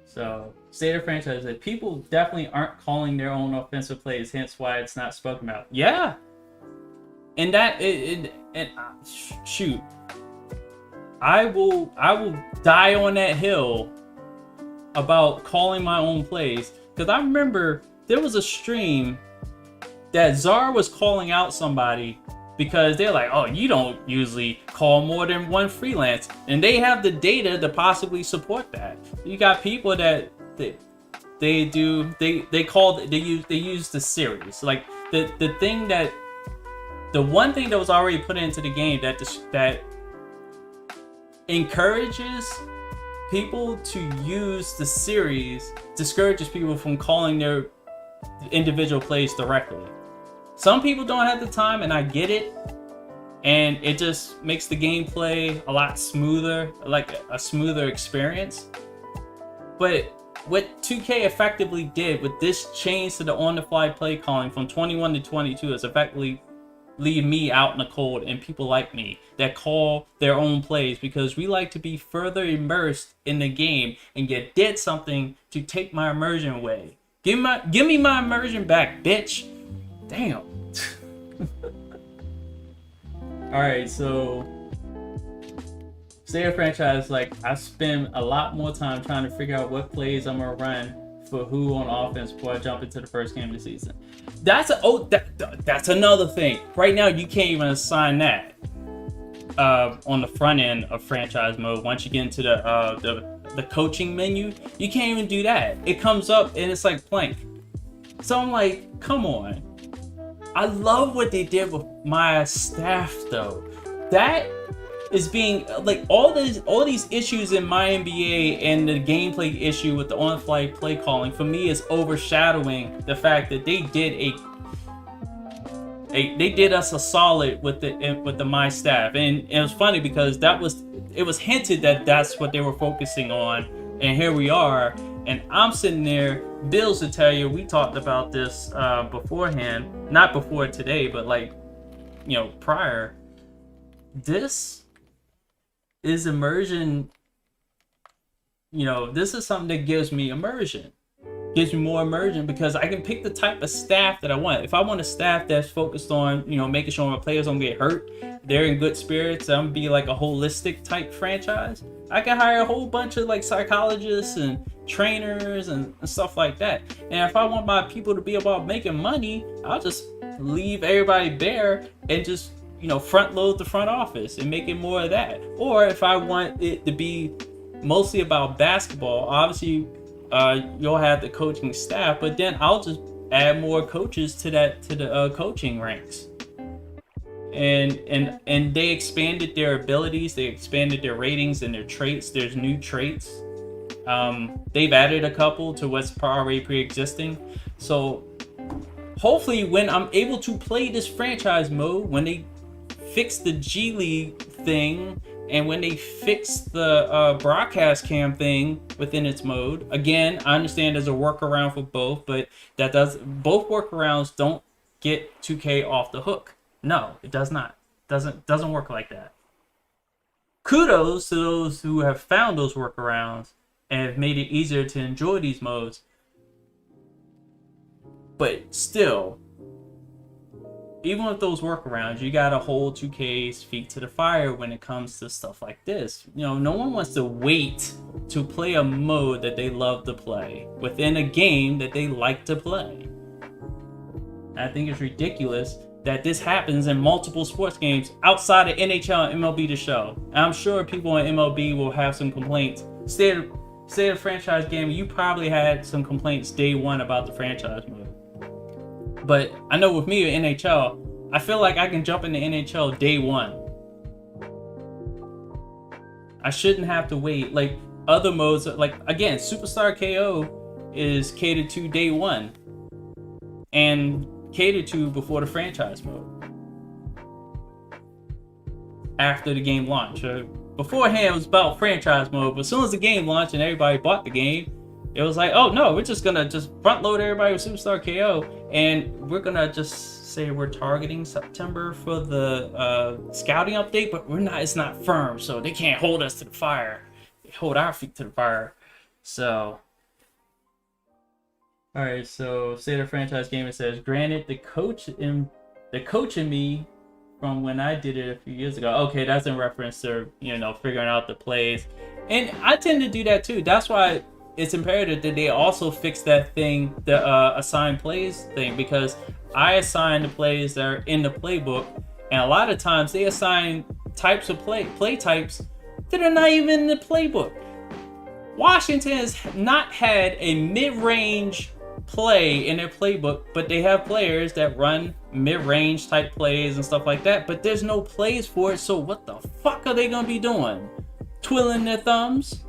So, State of Franchise said people definitely aren't calling their own offensive plays, hence why it's not spoken about. Yeah, and shoot, I will die on that hill about calling my own plays, because I remember there was a stream that Czar was calling out somebody because they're like, oh, you don't usually call more than one freelance, and they have the data to possibly support that. You got people that they use the series, like the one thing that was already put into the game that encourages people to use the series, discourages people from calling their individual plays directly. Some people don't have the time, and I get it, and it just makes the gameplay a lot smoother, like a smoother experience. But what 2K effectively did with this change to the on-the-fly play calling from 21 to 22 is effectively leave me out in the cold, and people like me that call their own plays, because we like to be further immersed in the game, and you did something to take my immersion away. Give me my immersion back, bitch. Damn. Alright, so State of Franchise, like, I spend a lot more time trying to figure out what plays I'm gonna run for who on offense before I jump into the first game of the season. That's another thing. Right now, you can't even assign that on the front end of franchise mode. Once you get into the coaching menu, you can't even do that. It comes up and it's like blank. So I'm like, come on. I love what they did with my staff, though. That is being like all these issues in my NBA and the gameplay issue with the on-fly play calling, for me, is overshadowing the fact that they did us a solid with the my staff. And it was funny because it was hinted that that's what they were focusing on, and here we are. And I'm sitting there, Bills to tell you, we talked about this beforehand, not before today, but like, prior. This is immersion. This is something that gives me immersion. gives me more immersion because I can pick the type of staff that I want. If I want a staff that's focused on, making sure my players don't get hurt, they're in good spirits, I'm gonna be like a holistic type franchise, I can hire a whole bunch of like psychologists and trainers and stuff like that. And if I want my people to be about making money, I'll just leave everybody bare and just front load the front office and make it more of that. Or if I want it to be mostly about basketball, obviously you'll have the coaching staff, but then I'll just add more coaches to the coaching ranks. And they expanded their abilities, they expanded their ratings and their traits. There's new traits. They've added a couple to what's already pre-existing. So hopefully when I'm able to play this franchise mode, when they fix the G League thing, and when they fix the broadcast cam thing within its mode, again, I understand there's a workaround for both, but both workarounds don't get 2K off the hook. No, it does not. Doesn't work like that. Kudos to those who have found those workarounds and have made it easier to enjoy these modes. But still, even with those workarounds, you gotta hold 2K's feet to the fire when it comes to stuff like this. No one wants to wait to play a mode that they love to play within a game that they like to play. I think it's ridiculous that this happens in multiple sports games outside of NHL and MLB The Show. And I'm sure people in MLB will have some complaints. State of franchise game, you probably had some complaints day one about the franchise mode. But I know with me in NHL, I feel like I can jump into NHL day one. I shouldn't have to wait. Like other modes, like again, Superstar KO is catered to day one and catered to before the franchise mode. After the game launch. Beforehand, it was about franchise mode, but as soon as the game launched and everybody bought the game, it was like, oh no, we're just gonna front load everybody with Superstar KO, and we're gonna just say we're targeting September for the scouting update, but it's not firm, so they can't hold us to the fire. They hold our feet to the fire. So, all right. So, State of Franchise Game, it says, granted, the coach in me from when I did it a few years ago. Okay, that's in reference to figuring out the plays, and I tend to do that too. That's why it's imperative that they also fix that thing, the assigned plays thing, because I assign the plays that are in the playbook, and a lot of times they assign types of play types that are not even in the playbook. Washington has not had a mid-range play in their playbook, but they have players that run mid-range type plays and stuff like that, but there's no plays for it, so what the fuck are they gonna be doing? Twiddling their thumbs?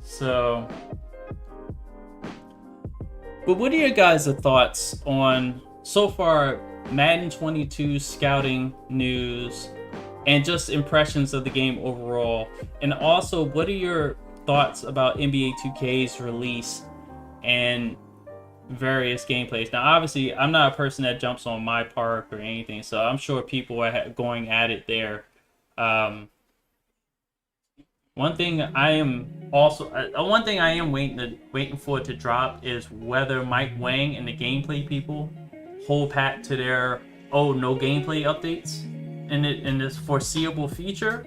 So, but what are your guys' thoughts on so far Madden 22 scouting news and just impressions of the game overall? And also, what are your thoughts about NBA 2K's release and various gameplays? Now, obviously, I'm not a person that jumps on my park or anything, so I'm sure people are going at it there. One thing I am waiting for it to drop is whether Mike Wang and the gameplay people hold pat to their no gameplay updates in this foreseeable future.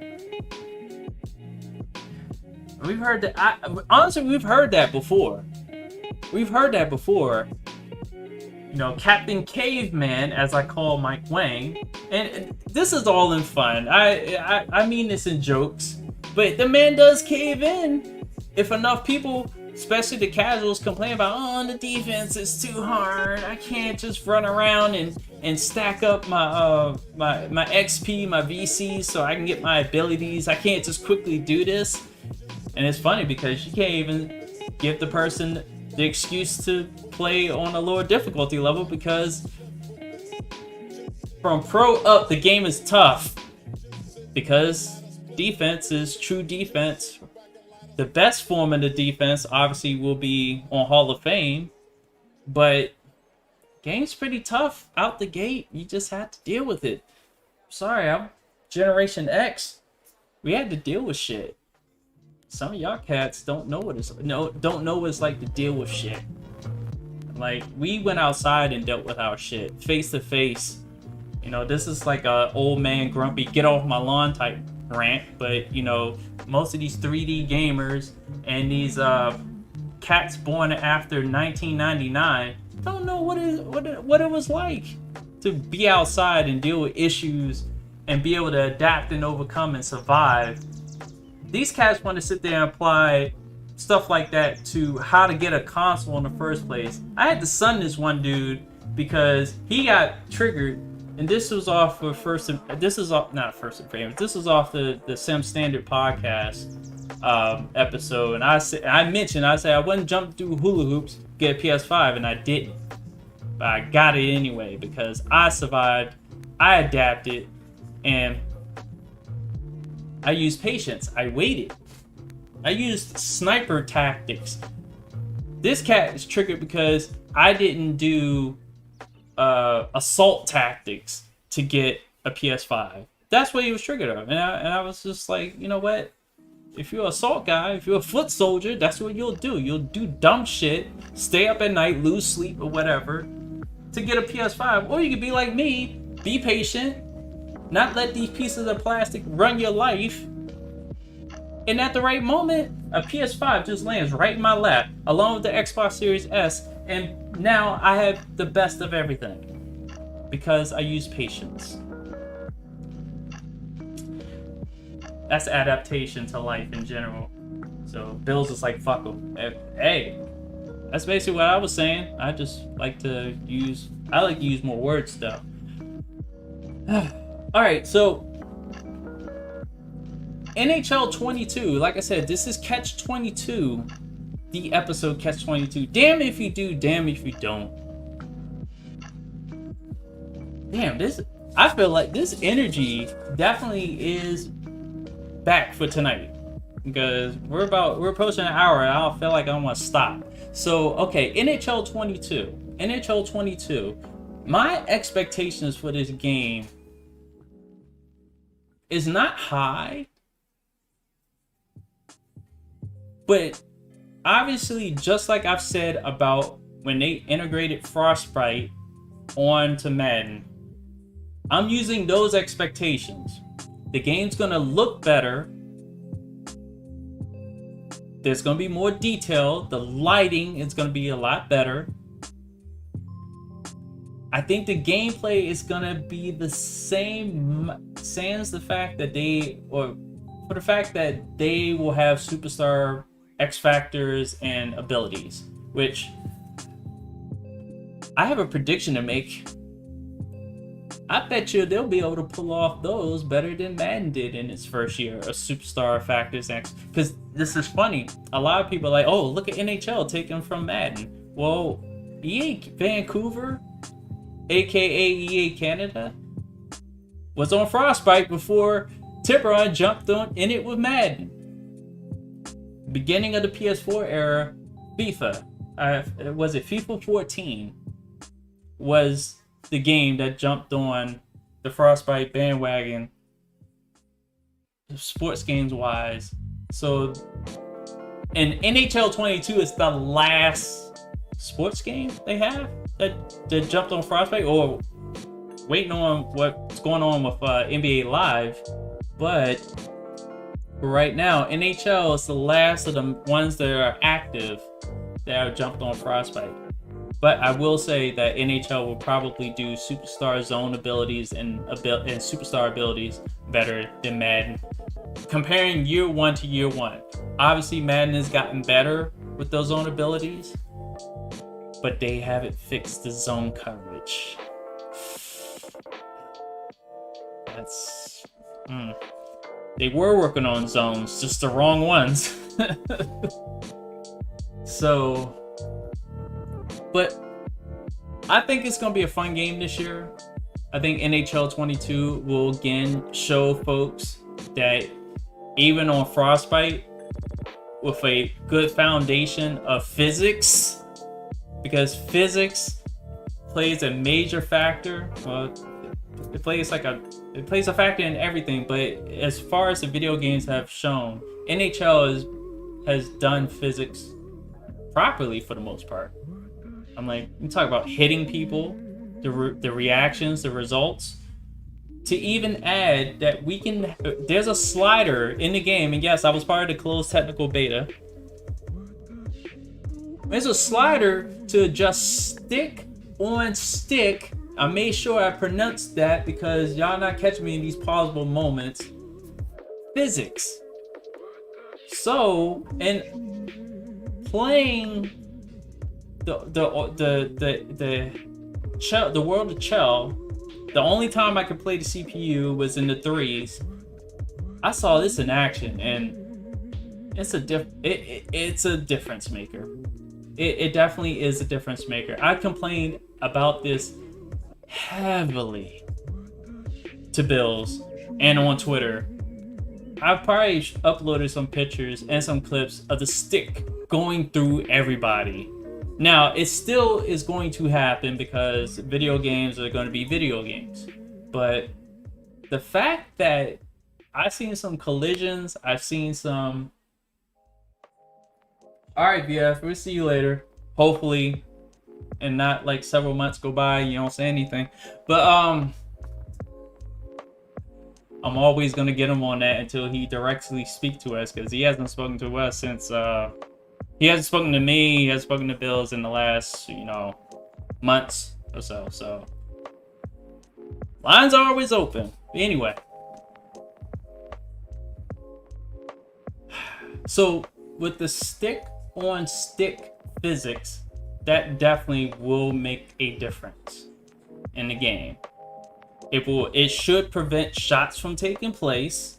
We've heard that. Honestly, we've heard that before. Captain Caveman, as I call Mike Wang, and this is all in fun. I mean this in jokes. But the man does cave in if enough people, especially the casuals, complain about, the defense is too hard. I can't just run around and stack up my XP, my VCs, so I can get my abilities. I can't just quickly do this. And it's funny because you can't even give the person the excuse to play on a lower difficulty level, because from pro up, the game is tough. Because defense is true defense. The best form of the defense obviously will be on Hall of Fame, but game's pretty tough out the gate. You just have to deal with it. Sorry, I'm Generation X. We had to deal with shit. some of y'all cats don't know what it's like to deal with shit. Like, we went outside and dealt with our shit face to face. You know, this is like a old man grumpy get off my lawn type rant, but you know, most of these 3D gamers and these cats born after 1999 don't know what it was like to be outside and deal with issues and be able to adapt and overcome and survive. These cats want to sit there and apply stuff like that to how to get a console in the first place. I had to sun this one dude because he got triggered, and this was off of this is off the Sim Standard podcast episode, and I said I wouldn't jump through hula hoops get a PS5, and I didn't, but I got it anyway because I survived, I adapted, and I used patience. I waited. I used sniper tactics. This cat is triggered because I didn't do assault tactics to get a PS5. That's what he was triggered of. And I was just like, you know what? If you're an assault guy, if you're a foot soldier, that's what you'll do. You'll do dumb shit, stay up at night, lose sleep or whatever to get a PS5. Or you could be like me, be patient, not let these pieces of plastic run your life. And at the right moment, a PS5 just lands right in my lap, along with the Xbox Series S, and now I have the best of everything because I use patience. That's adaptation to life in general. So Bill's just like, fuck them. Hey, that's basically what I was saying. I just like to use more word stuff. All right, so NHL 22, like I said, this is Catch 22, the episode Catch 22. Damn if you do, damn if you don't. Damn, I feel like this energy definitely is back for tonight because we're approaching an hour and I don't feel like I want to stop. So, okay, NHL 22. My expectations for this game is not high. But obviously, just like I've said about when they integrated Frostbite onto Madden, I'm using those expectations. The game's gonna look better. There's gonna be more detail. The lighting is gonna be a lot better. I think the gameplay is gonna be the same, sans the fact that they will have superstar X factors and abilities, which I have a prediction to make. I bet you they'll be able to pull off those better than Madden did in its first year of superstar factors. Because this is funny. A lot of people are like, oh, look at NHL taken from Madden. Well, EA Vancouver, aka EA Canada, was on Frostbite before Tiburon jumped in it with Madden. Beginning of the PS4 era, FIFA, was it FIFA 14, was the game that jumped on the Frostbite bandwagon, sports games wise. So, and NHL 22 is the last sports game they have that jumped on Frostbite, or waiting on what's going on with NBA Live. But right now, NHL is the last of the ones that are active that have jumped on Frostbite. But I will say that NHL will probably do superstar zone abilities and superstar abilities better than Madden. Comparing year one to year one, obviously Madden has gotten better with those zone abilities, but they haven't fixed the zone coverage. That's They were working on zones, just the wrong ones. So, but I think it's going to be a fun game this year. I think NHL 22 will again show folks that even on Frostbite, with a good foundation of physics, because physics plays a major factor. Well, it plays a factor in everything, but as far as the video games have shown, NHL is has done physics properly for the most part. I'm like, you talk about hitting people, the reactions, the results. To even add that we can, there's a slider in the game, and yes, I was part of the closed technical beta. There's a slider to adjust stick on stick. I made sure I pronounced that because y'all not catching me in these pausable moments. Physics. So, and playing the world of Chell, the only time I could play the CPU was in the 3s. I saw this in action, and it's a difference maker. It definitely is a difference maker. I complained about this heavily to Bills and on Twitter. I've probably uploaded some pictures and some clips of the stick going through everybody. Now, it still is going to happen because video games are going to be video games. But the fact that I've seen some collisions, I've seen some... Alright, BF, we'll see you later. Hopefully, and not like several months go by and you don't say anything. But, I'm always going to get him on that until he directly speaks to us, because he hasn't spoken to us since, he hasn't spoken to me, he hasn't spoken to Bills in the last, months or so. So, lines are always open. But anyway. So, with the stick-on-stick physics, that definitely will make a difference in the game. It should prevent shots from taking place,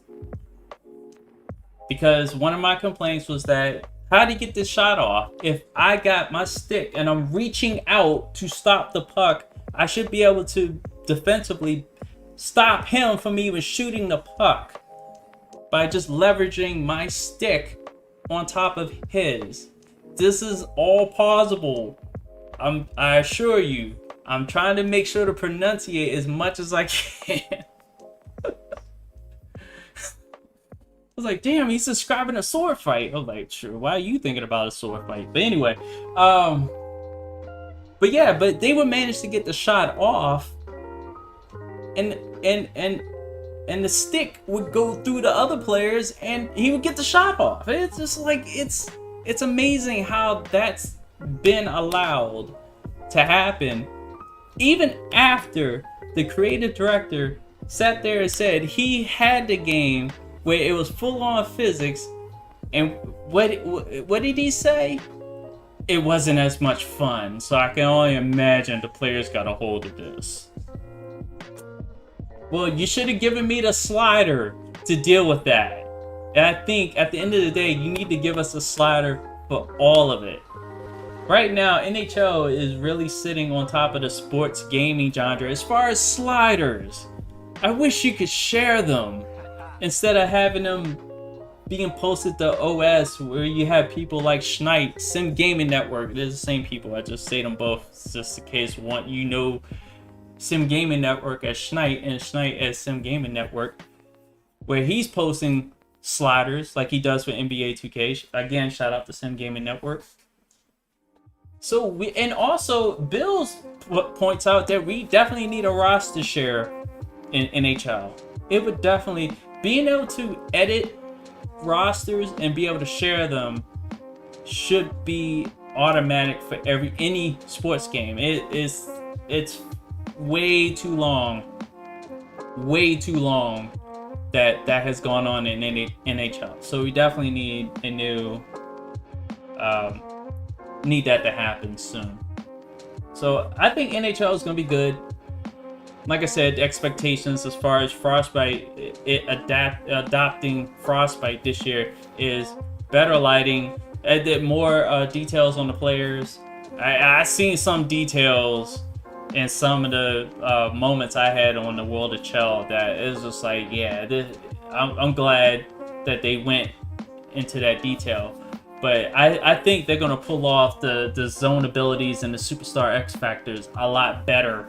because one of my complaints was that, how do you get this shot off? If I got my stick and I'm reaching out to stop the puck, I should be able to defensively stop him from even shooting the puck by just leveraging my stick on top of his. This is all possible. I assure you. I'm trying to make sure to pronunciate as much as I can. I was like, damn, he's describing a sword fight. I was like, sure, why are you thinking about a sword fight? But anyway, but yeah, but they would manage to get the shot off, and the stick would go through the other players and he would get the shot off. It's just like, it's amazing how that's been allowed to happen, even after the creative director sat there and said he had the game where it was full on physics, and what did he say? It wasn't as much fun. So I can only imagine the players got a hold of this. Well, you should have given me the slider to deal with that. And I think at the end of the day, you need to give us a slider for all of it. Right now, NHL is really sitting on top of the sports gaming genre as far as sliders. I wish you could share them instead of having them being posted to OS, where you have people like Schneid, Sim Gaming Network. They're the same people. I just say them both. It's just in case Sim Gaming Network as Schneid and Schneid as Sim Gaming Network, where he's posting sliders like he does for NBA 2K. Again, shout out to Sim Gaming Network. So and also Bills points out that we definitely need a roster share in NHL. It would definitely, being able to edit rosters and be able to share them should be automatic for any sports game. It's way too long that has gone on in NHL. So we definitely need a new need that to happen soon. So I think NHL is going to be good. Like I said, the expectations as far as Frostbite, adopting Frostbite this year is better lighting, more details on the players. I seen some details in some of the moments I had on the World of Chell that is just like, yeah, I'm glad that they went into that detail. But I think they're going to pull off the zone abilities and the Superstar X Factors a lot better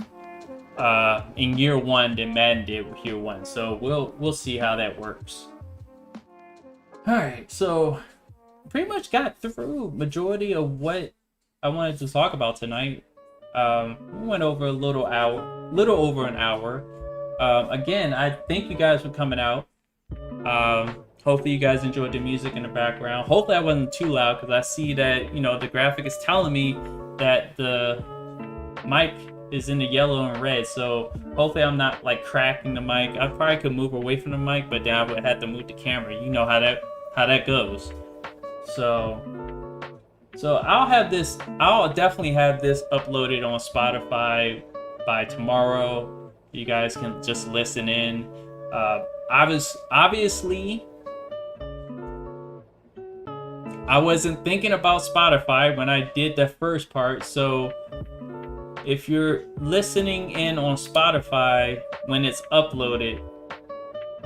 in year one than Madden did with year one. So we'll see how that works. Alright, so pretty much got through majority of what I wanted to talk about tonight. We went over a little over an hour. Again, I thank you guys for coming out. Hopefully you guys enjoyed the music in the background. Hopefully I wasn't too loud, because I see that, you know, the graphic is telling me that the mic is in the yellow and red, so hopefully I'm not like cracking the mic. I probably could move away from the mic, but then I would have to move the camera. You know how that goes. So I'll definitely have this uploaded on Spotify by tomorrow. You guys can just listen in. Obviously I wasn't thinking about Spotify when I did the first part, so if you're listening in on Spotify when it's uploaded,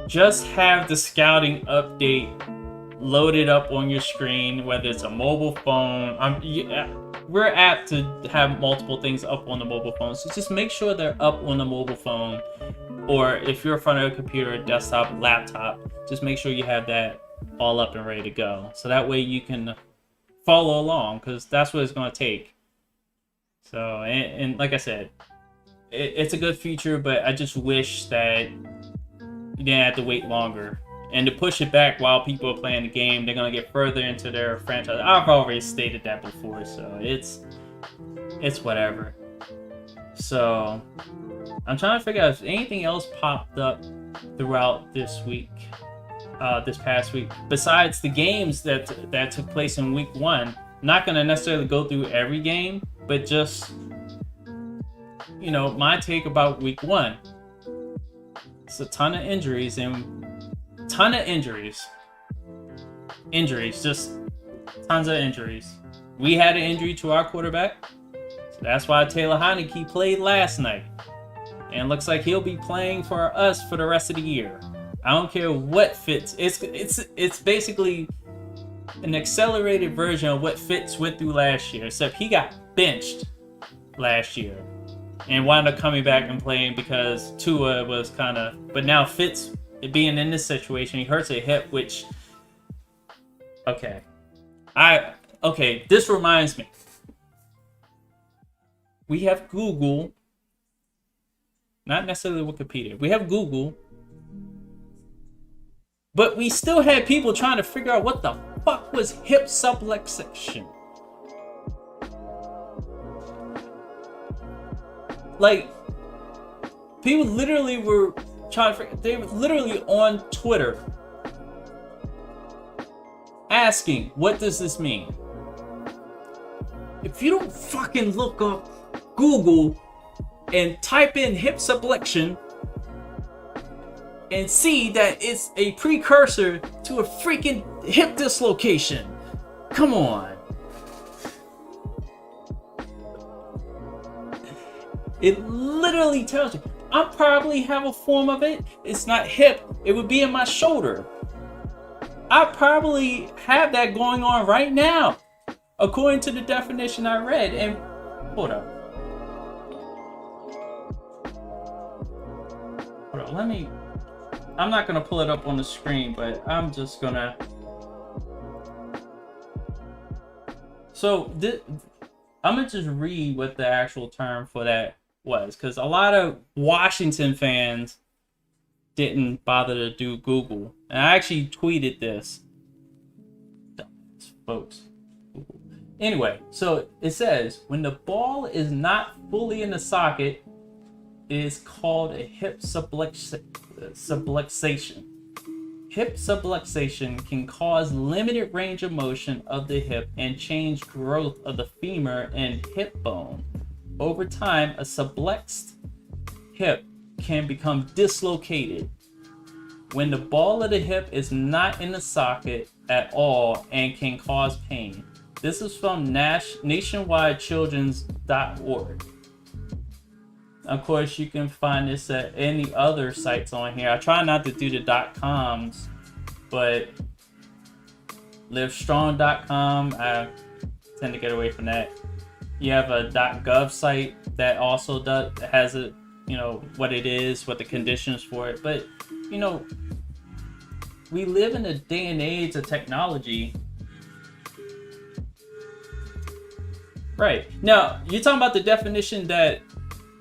just have the scouting update loaded up on your screen, whether it's a mobile phone. We're apt to have multiple things up on the mobile phone, so just make sure they're up on the mobile phone, or if you're in front of a computer, desktop, laptop, just make sure you have that all up and ready to go, so that way you can follow along, because that's what it's going to take. So, and like I said, it's a good feature, but I just wish that you didn't have to wait longer. And to push it back while people are playing the game, they're going to get further into their franchise. I've already stated that before, so it's whatever. So, I'm trying to figure out if anything else popped up throughout this week, this past week, besides the games that took place in week 1. I'm not going to necessarily go through every game, but just, you know, my take about week 1. It's a ton of injuries, just tons of injuries. We had an injury to our quarterback, so that's why Taylor Heineke played last night, and looks like he'll be playing for us for the rest of the year. I don't care what Fitz. It's basically an accelerated version of what Fitz went through last year, except he got benched last year and wound up coming back and playing because Tua was kind of. But now Fitz, being in this situation, he hurts a hip, which. Okay. This reminds me. We have Google. Not necessarily Wikipedia. We have Google. But we still had people trying to figure out what the fuck was hip subluxation. Like, people literally were trying to figure. They were literally on Twitter asking, what does this mean? If you don't fucking look up Google and type in hip subluxation and see that it's a precursor to a freaking hip dislocation. Come on. It literally tells you. I probably have a form of it. It's not hip. It would be in my shoulder. I probably have that going on right now, according to the definition I read. And hold up. Let me. I'm not gonna pull it up on the screen, but I'm just gonna. So I'm gonna just read what the actual term for that was, because a lot of Washington fans didn't bother to do Google, and I actually tweeted this. Folks. Anyway, so it says when the ball is not fully in the socket, it is called a hip subluxation. Hip subluxation can cause limited range of motion of the hip and change growth of the femur and hip bone. Over time, a subluxed hip can become dislocated when the ball of the hip is not in the socket at all and can cause pain. This is from nationwidechildren's.org. Of course, you can find this at any other sites on here. I try not to do the .coms, but livestrong.com, I tend to get away from that. You have a .gov site that also has a, you know, what it is, what the conditions for it. But, you know, we live in a day and age of technology Right. Now, you're talking about the definition that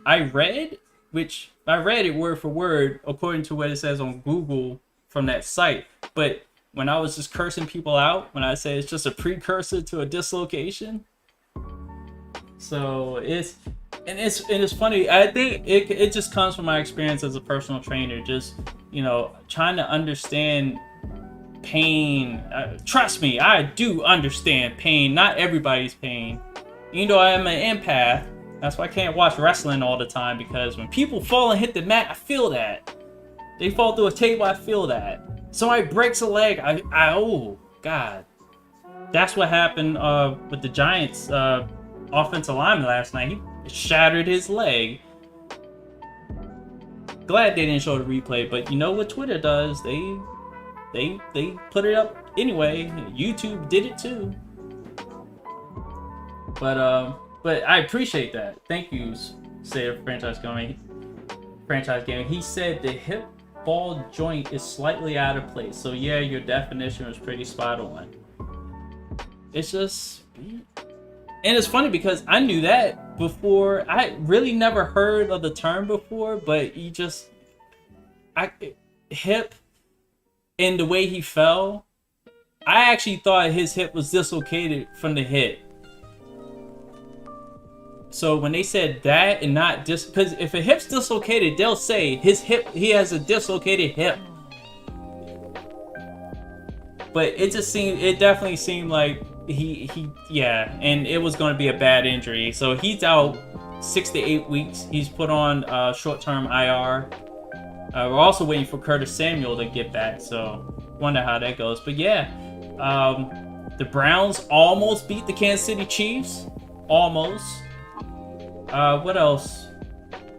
I read, which I read it word for word according to what it says on Google from that site. But when I was just cursing people out, when I say it's just a precursor to a dislocation, so it's funny. I think it just comes from my experience as a personal trainer, just trying to understand pain. Trust me, I do understand pain. Not everybody's pain. Even though I am an empath, that's why I can't watch wrestling all the time, because when people fall and hit the mat, I feel that. They fall through a table, I feel that. Somebody breaks a leg, I oh God. That's what happened with the Giants offensive lineman last night. He shattered his leg. Glad they didn't show the replay, but you know what Twitter does? They put it up anyway. YouTube did it too. But I appreciate that. Thank you, State Franchise Gaming. He said the hip ball joint is slightly out of place. So yeah, your definition was pretty spot on. It's just, and it's funny because I knew that before. I really never heard of the term before, but hip, and the way he fell, I actually thought his hip was dislocated from the hit. So when they said that and not because if a hip's dislocated, they'll say he has a dislocated hip. But it definitely seemed like yeah, and it was going to be a bad injury. So he's out 6 to 8 weeks. He's put on short-term IR. We're also waiting for Curtis Samuel to get back, so wonder how that goes. But yeah, the Browns almost beat the Kansas City Chiefs. Almost. What else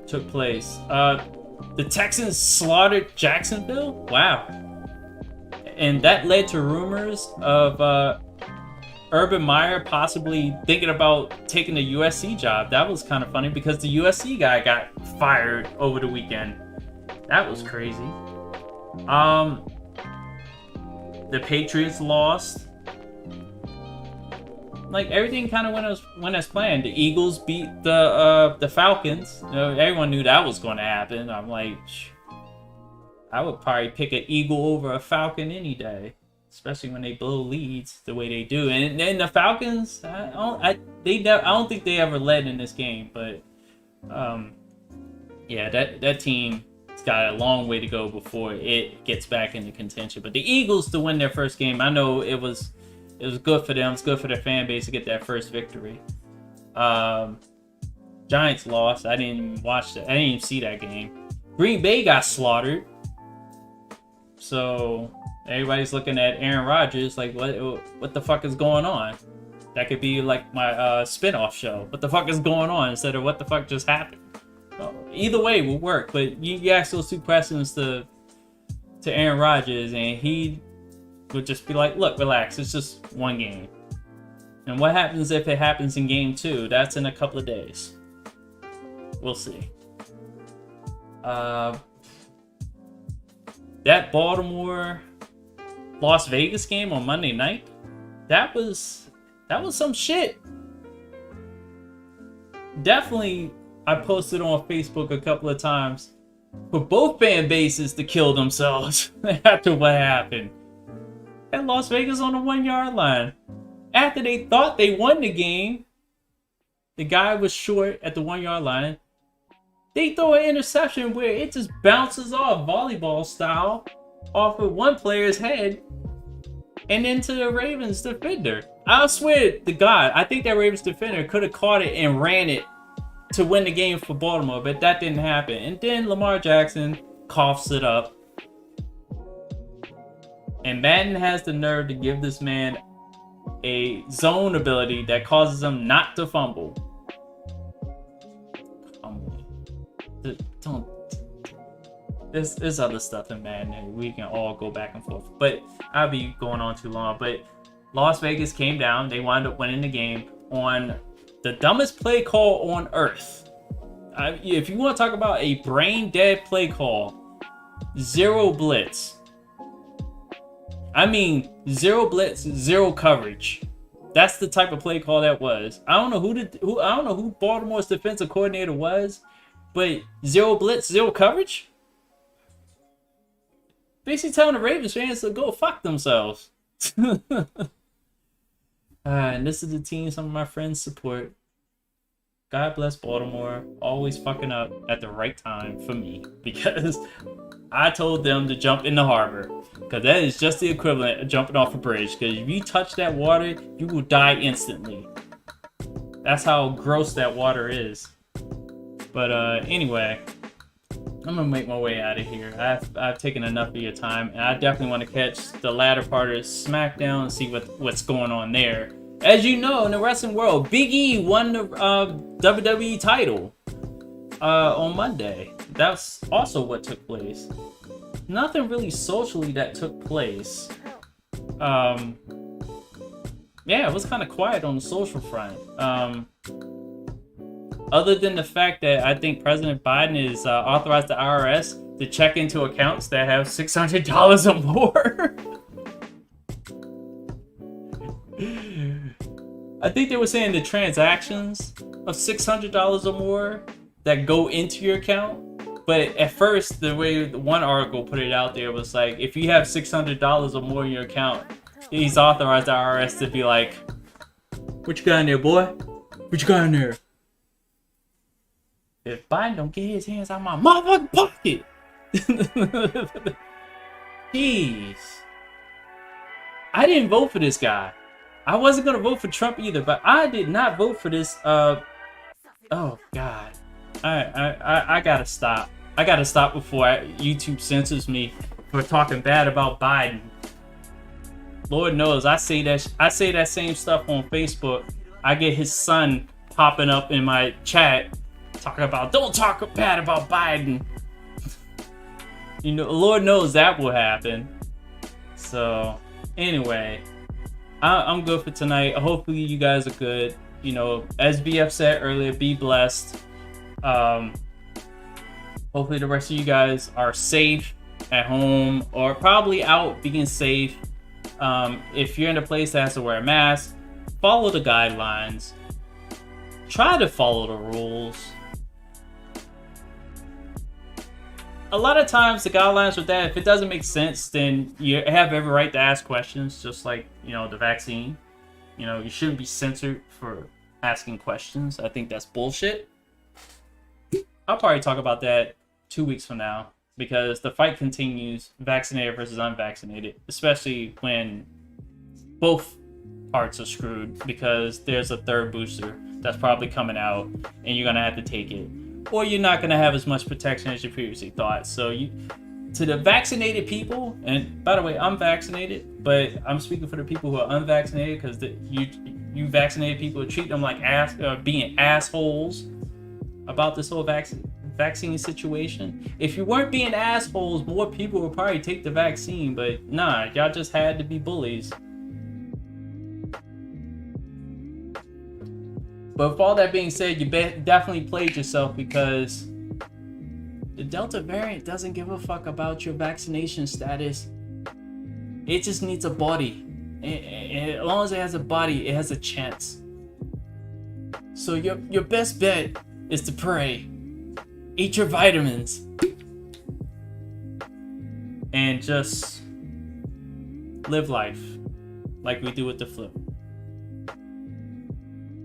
took place? The Texans slaughtered Jacksonville. Wow. And that led to rumors of Urban Meyer possibly thinking about taking the USC job. That was kind of funny because the USC guy got fired over the weekend. That was crazy. The Patriots lost. Like, everything kind of went as planned. The Eagles beat the Falcons. Everyone knew that was going to happen. I'm like, I would probably pick an Eagle over a Falcon any day, especially when they blow leads the way they do. And then the Falcons, I don't think they ever led in this game. But yeah, that team got a long way to go before it gets back into contention. But the Eagles to win their first game, I know it was good for them. It's good for their fan base to get that first victory. Giants lost. I didn't even watch that. I didn't even see that game. Green Bay got slaughtered. So everybody's looking at Aaron Rodgers like, what the fuck is going on? That could be like my spin-off show. What the fuck is going on? Instead of what the fuck just happened. Either way will work, but you ask those two questions to Aaron Rodgers, and he would just be like, look, relax, it's just one game. And what happens if it happens in game 2? That's in a couple of days. We'll see. That Baltimore Las Vegas game on Monday night, that was some shit. Definitely, I posted on Facebook a couple of times for both fan bases to kill themselves after what happened. And Las Vegas on the 1-yard line. After they thought they won the game, the guy was short at the 1-yard line. They throw an interception where it just bounces off volleyball style off of one player's head and into the Ravens defender. I swear to God, I think that Ravens defender could have caught it and ran it to win the game for Baltimore, but that didn't happen. And then Lamar Jackson coughs it up. And Madden has the nerve to give this man a zone ability that causes him not to fumble. There's other stuff in Madden and we can all go back and forth. But I'll be going on too long. But Las Vegas came down. They wound up winning the game on the dumbest play call on earth. If you want to talk about a brain dead play call, 0 blitz. I mean, 0 blitz, 0 coverage. That's the type of play call that was. I don't know I don't know who Baltimore's defensive coordinator was, but zero blitz, zero coverage. Basically telling the Ravens fans to go fuck themselves. And this is the team some of my friends support. God bless Baltimore, always fucking up at the right time for me, because I told them to jump in the harbor, because that is just the equivalent of jumping off a bridge, because if you touch that water, you will die instantly. That's how gross that water is. But anyway, I'm gonna make my way out of here. I've taken enough of your time, and I definitely want to catch the latter part of SmackDown and see what's going on there. As you know, in the wrestling world, Big E won the WWE title on Monday. That's also what took place. Nothing really socially that took place. Yeah, it was kind of quiet on the social front. Other than the fact that I think President Biden is authorized the IRS to check into accounts that have $600 or more. I think they were saying the transactions of $600 or more that go into your account. But at first, the way one article put it out there was like, if you have $600 or more in your account, he's authorized the IRS to be like, what you got in there, boy? What you got in there? If Biden don't get his hands out of my motherfucking pocket. Jeez. I didn't vote for this guy. I wasn't gonna vote for Trump either, but I did not vote for this. Oh God. I gotta stop. I gotta stop before YouTube censors me for talking bad about Biden. Lord knows, I say that same stuff on Facebook. I get his son popping up in my chat talking about, don't talk bad about Biden. You know, Lord knows that will happen. So anyway, I'm good for tonight. Hopefully you guys are good. You know, as BF said earlier, be blessed. Hopefully the rest of you guys are safe at home or probably out being safe. If you're in a place that has to wear a mask, follow the guidelines. Try to follow the rules. A lot of times the guidelines with that, if it doesn't make sense, then you have every right to ask questions, just like, you know, the vaccine. You know, you shouldn't be censored for asking questions. I think that's bullshit. I'll probably talk about that 2 weeks from now, because the fight continues, vaccinated versus unvaccinated, especially when both parts are screwed, because there's a third booster that's probably coming out and you're gonna have to take it, or you're not gonna have as much protection as you previously thought. So to the vaccinated people, and by the way, I'm vaccinated, but I'm speaking for the people who are unvaccinated, because you vaccinated people treat them like being assholes about this whole vaccine situation. If you weren't being assholes, more people would probably take the vaccine, but nah, y'all just had to be bullies. But with all that being said, you definitely played yourself, because the Delta variant doesn't give a fuck about your vaccination status. It just needs a body. And as long as it has a body, it has a chance. So your best bet is to pray. Eat your vitamins. And just live life like we do with the flu.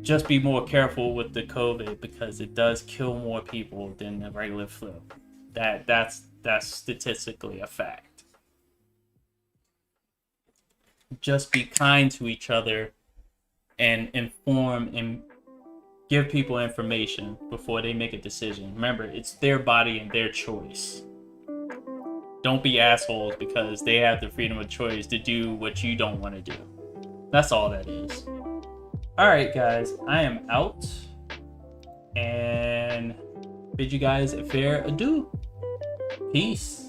Just be more careful with the COVID, because it does kill more people than the regular flu. That's statistically a fact. Just be kind to each other and inform and give people information before they make a decision. Remember, it's their body and their choice. Don't be assholes because they have the freedom of choice to do what you don't want to do. That's all that is. Alright guys, I am out, and bid you guys a fair adieu. Peace.